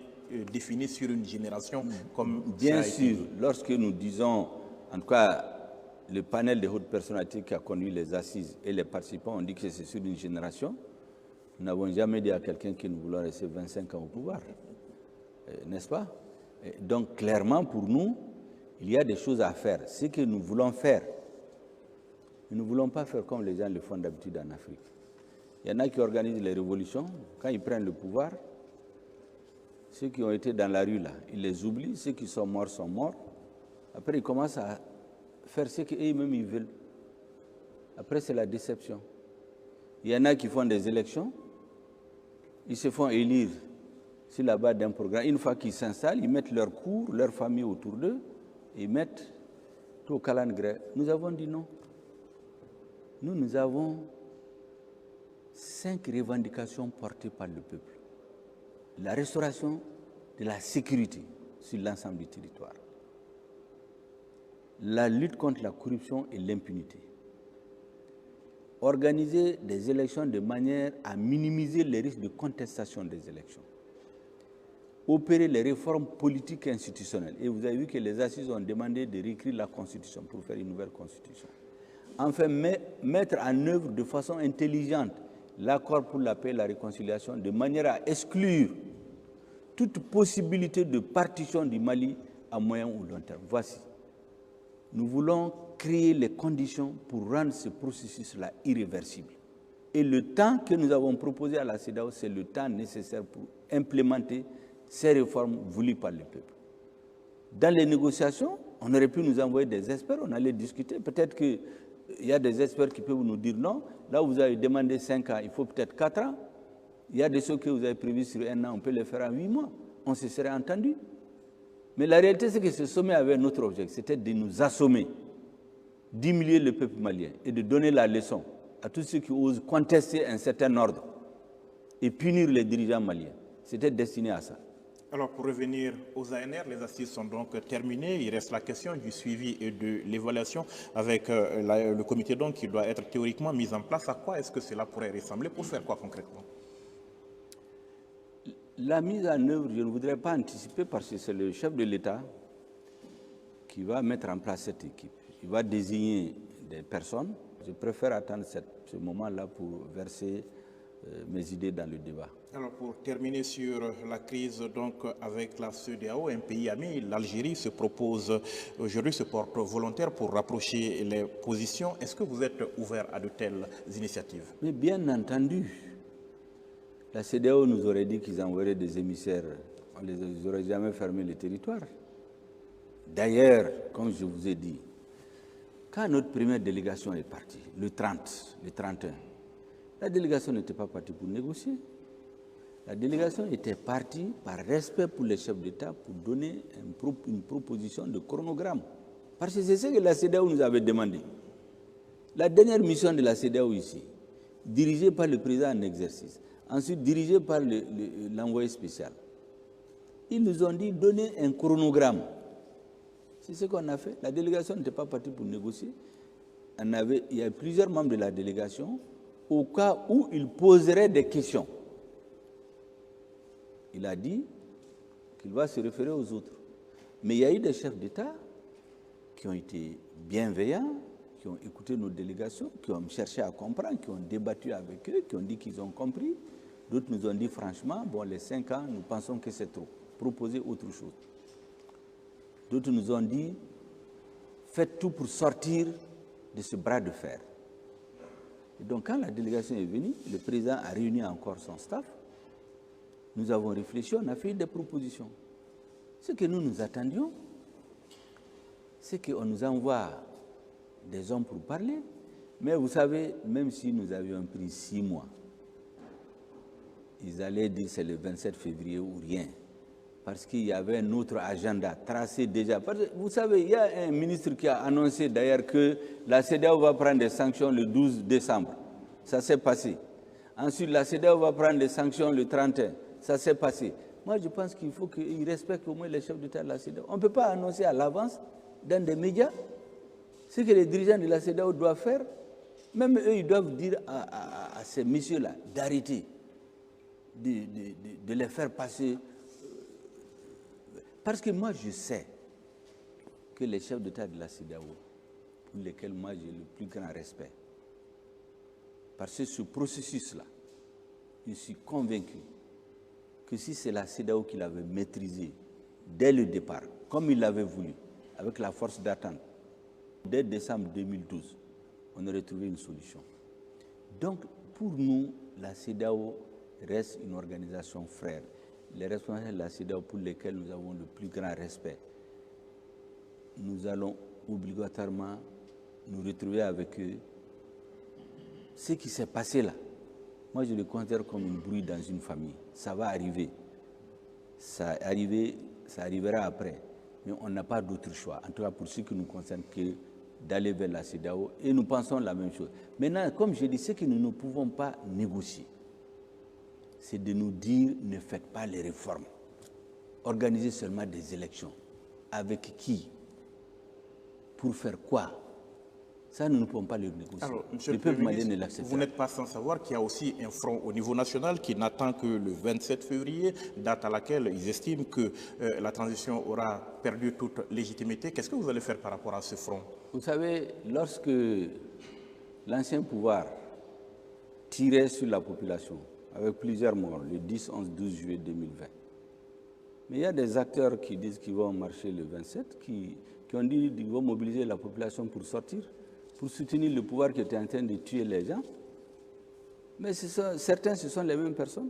S1: défini sur une génération comme
S2: Bien sûr, lorsque nous disons, en tout cas, le panel de hautes personnalités qui a conduit les assises et les participants ont dit que c'est sur une génération, nous n'avons jamais dit à quelqu'un que nous voulons rester 25 ans au pouvoir, n'est-ce pas? Donc, clairement, pour nous, il y a des choses à faire. Ce que nous voulons faire, nous ne voulons pas faire comme les gens le font d'habitude en Afrique. Il y en a qui organisent les révolutions. Quand ils prennent le pouvoir, ceux qui ont été dans la rue, là, ils les oublient. Ceux qui sont morts sont morts. Après, ils commencent à faire ce qu'eux-mêmes ils veulent. Après, c'est la déception. Il y en a qui font des élections. Ils se font élire sur la base d'un programme. Une fois qu'ils s'installent, ils mettent leur cour, leur famille autour d'eux, et ils mettent tout au calendrier. Nous avons dit non. Nous avons 5 revendications portées par le peuple. La restauration de la sécurité sur l'ensemble du territoire. La lutte contre la corruption et l'impunité. Organiser des élections de manière à minimiser les risques de contestation des élections. Opérer les réformes politiques et institutionnelles. Et vous avez vu que les assises ont demandé de réécrire la Constitution pour faire une nouvelle Constitution. Enfin, mettre en œuvre de façon intelligente l'accord pour la paix et la réconciliation de manière à exclure toute possibilité de partition du Mali à moyen ou long terme. Voici. Nous voulons créer les conditions pour rendre ce processus-là irréversible. Et le temps que nous avons proposé à la CEDEAO, c'est le temps nécessaire pour implémenter ces réformes voulues par le peuple. Dans les négociations, on aurait pu nous envoyer des experts, on allait discuter. Peut-être qu'il y a des experts qui peuvent nous dire non. Là où vous avez demandé 5 ans, il faut peut-être 4 ans. Il y a des choses que vous avez prévues sur 1 an, on peut les faire en 8 mois. On se serait entendu. Mais la réalité, c'est que ce sommet avait notre objectif, c'était de nous assommer, d'humilier le peuple malien et de donner la leçon à tous ceux qui osent contester un certain ordre et punir les dirigeants maliens. C'était destiné à ça.
S1: Alors, pour revenir aux ANR, les assises sont donc terminées. Il reste la question du suivi et de l'évaluation avec le comité donc qui doit être théoriquement mis en place. À quoi est-ce que cela pourrait ressembler? Pour faire quoi concrètement?
S2: La mise en œuvre, je ne voudrais pas anticiper parce que c'est le chef de l'État qui va mettre en place cette équipe. Il va désigner des personnes. Je préfère attendre ce moment-là pour verser mes idées dans le débat.
S1: Alors, pour terminer sur la crise donc avec la CEDEAO, un pays ami, l'Algérie se propose aujourd'hui, se porte volontaire pour rapprocher les positions. Est-ce que vous êtes ouvert à de telles initiatives?
S2: Mais bien entendu, la CEDEAO nous aurait dit qu'ils enverraient des émissaires. On ne les aurait jamais fermé le territoire. D'ailleurs, comme je vous ai dit, quand notre première délégation est partie, le 30, le 31, la délégation n'était pas partie pour négocier. La délégation était partie par respect pour les chefs d'État pour donner une proposition de chronogramme. Parce que c'est ce que la CEDEAO nous avait demandé. La dernière mission de la CEDEAO ici, dirigée par le président en exercice, ensuite dirigée par l'envoyé spécial, ils nous ont dit donner un chronogramme. C'est ce qu'on a fait. La délégation n'était pas partie pour négocier. Il y a plusieurs membres de la délégation au cas où ils poseraient des questions. Il a dit qu'il va se référer aux autres. Mais il y a eu des chefs d'État qui ont été bienveillants, qui ont écouté nos délégations, qui ont cherché à comprendre, qui ont débattu avec eux, qui ont dit qu'ils ont compris. D'autres nous ont dit franchement, bon, les 5 ans, nous pensons que c'est trop. Proposez autre chose. D'autres nous ont dit, faites tout pour sortir de ce bras de fer. Et donc, quand la délégation est venue, le président a réuni encore son staff. Nous avons réfléchi, on a fait des propositions. Ce que nous attendions, c'est qu'on nous envoie des hommes pour parler. Mais vous savez, même si nous avions pris 6 mois, ils allaient dire c'est le 27 février ou rien. Parce qu'il y avait un autre agenda tracé déjà. Parce que vous savez, il y a un ministre qui a annoncé d'ailleurs que la CEDEAO va prendre des sanctions le 12 décembre. Ça s'est passé. Ensuite, la CEDEAO va prendre des sanctions le 31. Ça s'est passé. Moi, je pense qu'il faut qu'ils respectent au moins les chefs d'État de la CEDEAO. On ne peut pas annoncer à l'avance dans des médias ce que les dirigeants de la CEDEAO doivent faire. Même eux, ils doivent dire à ces messieurs-là d'arrêter, de les faire passer. Parce que moi, je sais que les chefs d'État de la CEDEAO, pour lesquels moi j'ai le plus grand respect, parce que ce processus-là, je suis convaincu que si c'est la CEDEAO qui l'avait maîtrisé dès le départ, comme il l'avait voulu, avec la force d'attente, dès décembre 2012, on aurait trouvé une solution. Donc, pour nous, la CEDEAO reste une organisation frère. Les responsables de la CEDEAO pour lesquels nous avons le plus grand respect, nous allons obligatoirement nous retrouver avec eux. Ce qui s'est passé là, moi je le considère comme un bruit dans une famille. Ça va arriver. Ça arrivera après. Mais on n'a pas d'autre choix, en tout cas pour ce qui nous concerne, que d'aller vers la CEDEAO. Et nous pensons la même chose. Maintenant, comme je dis, ce que nous ne pouvons pas négocier, c'est de nous dire ne faites pas les réformes. Organisez seulement des élections. Avec qui? Pour faire quoi? Ça, nous ne pouvons pas le négocier.
S1: Alors, Monsieur
S2: le peuple malien ne l'accepte pas.
S1: Vous n'êtes pas sans savoir qu'il y a aussi un front au niveau national qui n'attend que le 27 février, date à laquelle ils estiment que la transition aura perdu toute légitimité. Qu'est-ce que vous allez faire par rapport à ce front?
S2: Vous savez, lorsque l'ancien pouvoir tirait sur la population, avec plusieurs morts, le 10, 11, 12 juillet 2020. Mais il y a des acteurs qui disent qu'ils vont marcher le 27, qui ont dit qu'ils vont mobiliser la population pour sortir, pour soutenir le pouvoir qui était en train de tuer les gens. Mais certains, ce sont les mêmes personnes.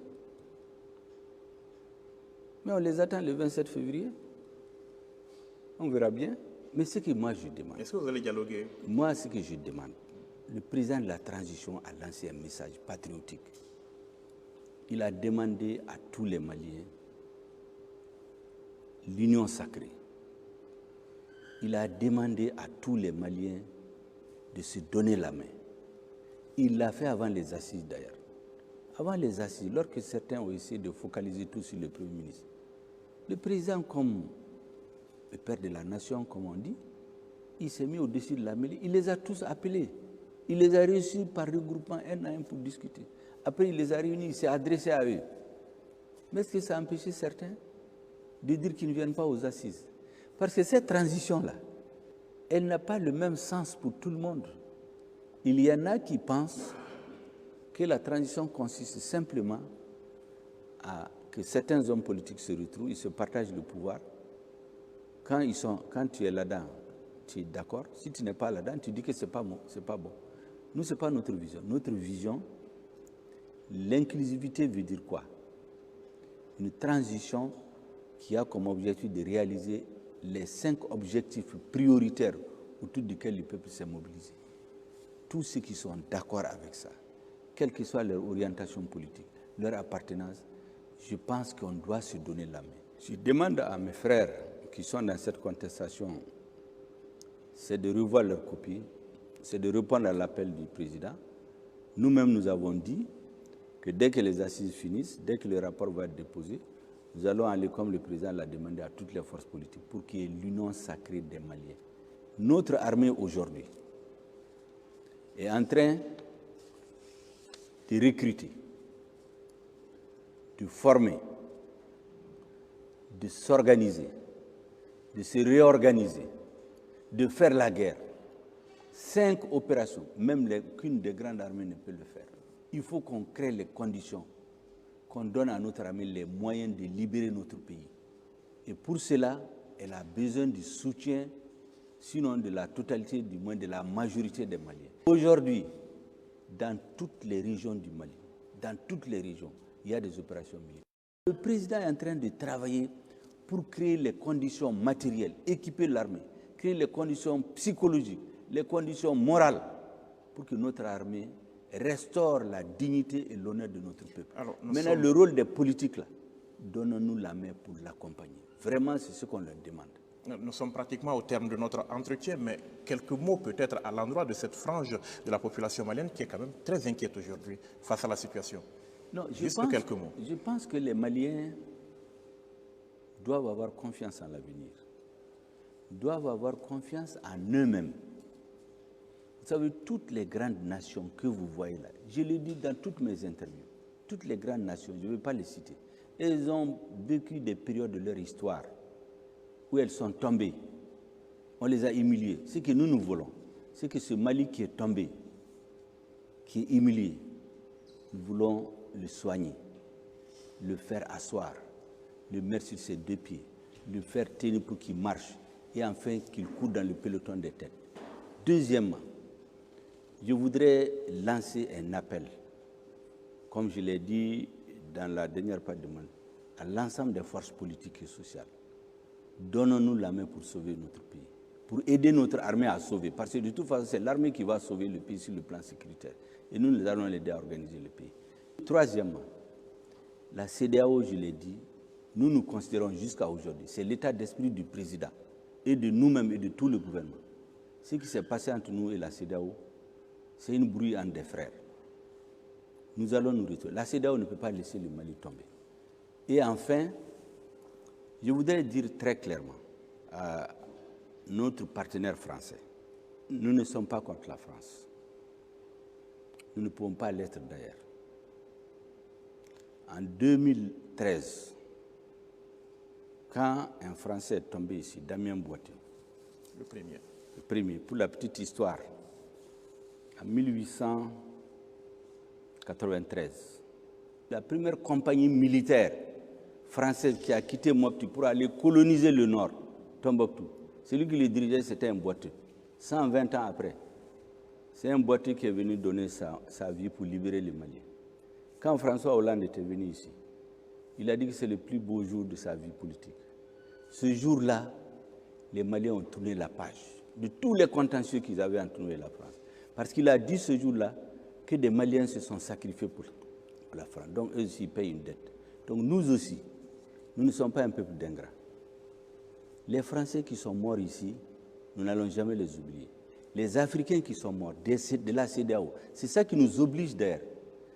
S2: Mais on les attend le 27 février. On verra bien. Mais ce que moi je demande...
S1: Est-ce que vous allez dialoguer?
S2: Moi, ce que je demande, le président de la transition a lancé un message patriotique. Il a demandé à tous les Maliens l'union sacrée. Il a demandé à tous les Maliens de se donner la main. Il l'a fait avant les assises d'ailleurs. Avant les assises, lorsque certains ont essayé de focaliser tout sur le Premier ministre, le président, comme le père de la nation, comme on dit, il s'est mis au-dessus de la mêlée. Il les a tous appelés. Il les a reçus par regroupement un à un pour discuter. Après, il les a réunis, il s'est adressé à eux. Mais est-ce que ça a empêché certains de dire qu'ils ne viennent pas aux assises? Parce que cette transition-là, elle n'a pas le même sens pour tout le monde. Il y en a qui pensent que la transition consiste simplement à que certains hommes politiques se retrouvent, ils se partagent le pouvoir. Quand tu es là-dedans, tu es d'accord. Si tu n'es pas là-dedans, tu dis que ce n'est pas bon. Nous, ce n'est pas notre vision. Notre vision, l'inclusivité veut dire quoi? Une transition qui a comme objectif de réaliser les 5 objectifs prioritaires autour desquels le peuple s'est mobilisé. Tous ceux qui sont d'accord avec ça, quelle que soit leur orientation politique, leur appartenance, je pense qu'on doit se donner la main. Je demande à mes frères qui sont dans cette contestation, c'est de revoir leur copie, c'est de répondre à l'appel du président. Nous-mêmes, nous avons dit que dès que les assises finissent, dès que le rapport va être déposé, nous allons aller, comme le président l'a demandé, à toutes les forces politiques pour qu'il y ait l'union sacrée des Maliens. Notre armée aujourd'hui est en train de recruter, de former, de s'organiser, de se réorganiser, de faire la guerre. 5 opérations, même qu'une des grandes armées ne peut le faire. Il faut qu'on crée les conditions, qu'on donne à notre armée les moyens de libérer notre pays. Et pour cela, elle a besoin du soutien, sinon de la totalité, du moins de la majorité des Maliens. Aujourd'hui, dans toutes les régions du Mali, il y a des opérations militaires. Le président est en train de travailler pour créer les conditions matérielles, équiper l'armée, créer les conditions psychologiques, les conditions morales pour que notre armée restaure la dignité et l'honneur de notre peuple. Maintenant, le rôle des politiques, là, donnons-nous la main pour l'accompagner. Vraiment, c'est ce qu'on leur demande.
S1: Nous sommes pratiquement au terme de notre entretien, mais quelques mots peut-être à l'endroit de cette frange de la population malienne qui est quand même très inquiète aujourd'hui face à la situation.
S2: Non,
S1: quelques mots.
S2: Je pense que les Maliens doivent avoir confiance en l'avenir, doivent avoir confiance en eux-mêmes. Vous savez, toutes les grandes nations que vous voyez là, je l'ai dit dans toutes mes interviews, toutes les grandes nations, je ne vais pas les citer, elles ont vécu des périodes de leur histoire où elles sont tombées. On les a humiliées. Ce que nous voulons, c'est que ce Mali qui est tombé, qui est humilié, nous voulons le soigner, le faire asseoir, le mettre sur ses 2 pieds, le faire tenir pour qu'il marche et enfin qu'il court dans le peloton des têtes. Deuxièmement, je voudrais lancer un appel, comme je l'ai dit dans la dernière partie de mon à l'ensemble des forces politiques et sociales. Donnons-nous la main pour sauver notre pays, pour aider notre armée à sauver, parce que de toute façon, c'est l'armée qui va sauver le pays sur le plan sécuritaire. Et nous allons l'aider à organiser le pays. Troisièmement, la CEDEAO, je l'ai dit, nous considérons jusqu'à aujourd'hui, c'est l'état d'esprit du président et de nous-mêmes et de tout le gouvernement. Ce qui s'est passé entre nous et la CEDEAO, c'est une brouille des frères. Nous allons nous retrouver. La CEDEAO ne peut pas laisser le Mali tomber. Et enfin, je voudrais dire très clairement à notre partenaire français, nous ne sommes pas contre la France. Nous ne pouvons pas l'être d'ailleurs. En 2013, quand un Français est tombé ici, Damien Boité, le premier, pour la petite histoire, en 1893, la première compagnie militaire française qui a quitté Mopti pour aller coloniser le nord, Tombouctou, celui qui le dirigeait, c'était un Boiteux. 120 ans après, c'est un Boiteux qui est venu donner sa vie pour libérer les Maliens. Quand François Hollande était venu ici, il a dit que c'est le plus beau jour de sa vie politique. Ce jour-là, les Maliens ont tourné la page de tous les contentieux qu'ils avaient entouré la France. Parce qu'il a dit ce jour-là que des Maliens se sont sacrifiés pour la France. Donc eux aussi payent une dette. Donc nous aussi, nous ne sommes pas un peuple d'ingrats. Les Français qui sont morts ici, nous n'allons jamais les oublier. Les Africains qui sont morts de la CEDEAO, c'est ça qui nous oblige d'ailleurs.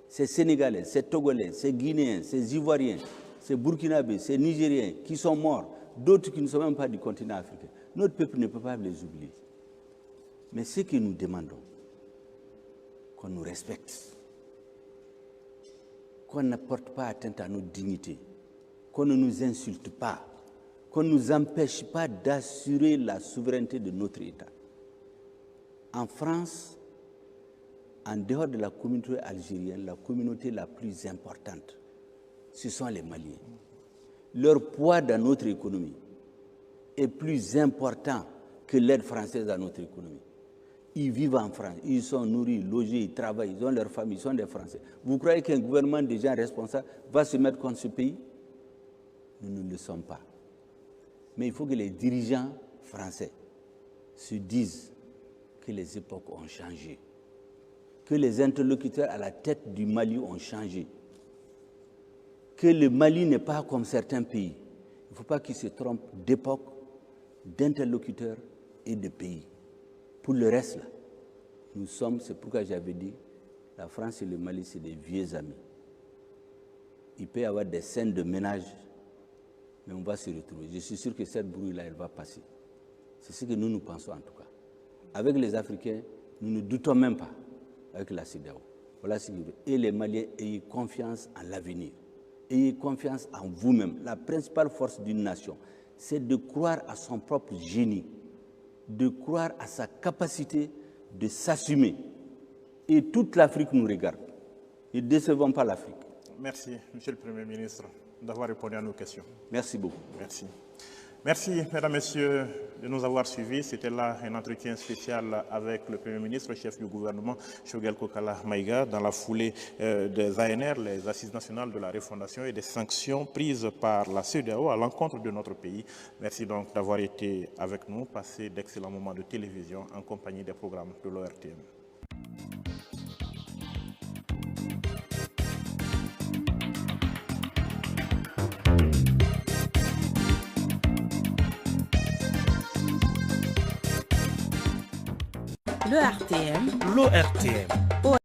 S2: Ces Sénégalais, ces Togolais, ces Guinéens, ces Ivoiriens, ces Burkinabés, ces Nigériens qui sont morts, d'autres qui ne sont même pas du continent africain. Notre peuple ne peut pas les oublier. Mais ce que nous demandons, qu'on nous respecte, qu'on n'apporte pas atteinte à notre dignité, qu'on ne nous insulte pas, qu'on ne nous empêche pas d'assurer la souveraineté de notre État. En France, en dehors de la communauté algérienne, la communauté la plus importante, ce sont les Maliens. Leur poids dans notre économie est plus important que l'aide française à notre économie. Ils vivent en France, ils sont nourris, logés, ils travaillent, ils ont leur famille, ils sont des Français. Vous croyez qu'un gouvernement de gens responsables va se mettre contre ce pays? Nous ne le sommes pas. Mais il faut que les dirigeants français se disent que les époques ont changé, que les interlocuteurs à la tête du Mali ont changé, que le Mali n'est pas comme certains pays. Il ne faut pas qu'ils se trompent d'époque, d'interlocuteurs et de pays. Pour le reste, là, nous sommes, c'est pourquoi j'avais dit, la France et le Mali, c'est des vieux amis. Il peut y avoir des scènes de ménage, mais on va se retrouver. Je suis sûr que cette brouille-là, elle va passer. C'est ce que nous pensons en tout cas. Avec les Africains, nous ne doutons même pas avec la CEDEAO. Voilà ce que je veux. Et les Maliens, ayez confiance en l'avenir. Ayez confiance en vous-même. La principale force d'une nation, c'est de croire à son propre génie, de croire à sa capacité de s'assumer. Et toute l'Afrique nous regarde. Ne décevons pas l'Afrique.
S1: Merci, Monsieur le Premier ministre, d'avoir répondu à nos questions.
S2: Merci beaucoup.
S1: Merci. Merci, Mesdames, Messieurs, de nous avoir suivis. C'était là un entretien spécial avec le Premier ministre, chef du gouvernement, Choguel Kokala Maïga, dans la foulée des ANR, les Assises nationales de la refondation et des sanctions prises par la CEDEAO à l'encontre de notre pays. Merci donc d'avoir été avec nous. Passez d'excellents moments de télévision en compagnie des programmes de l'ORTM.
S3: Le RTM.
S4: L'ORTM.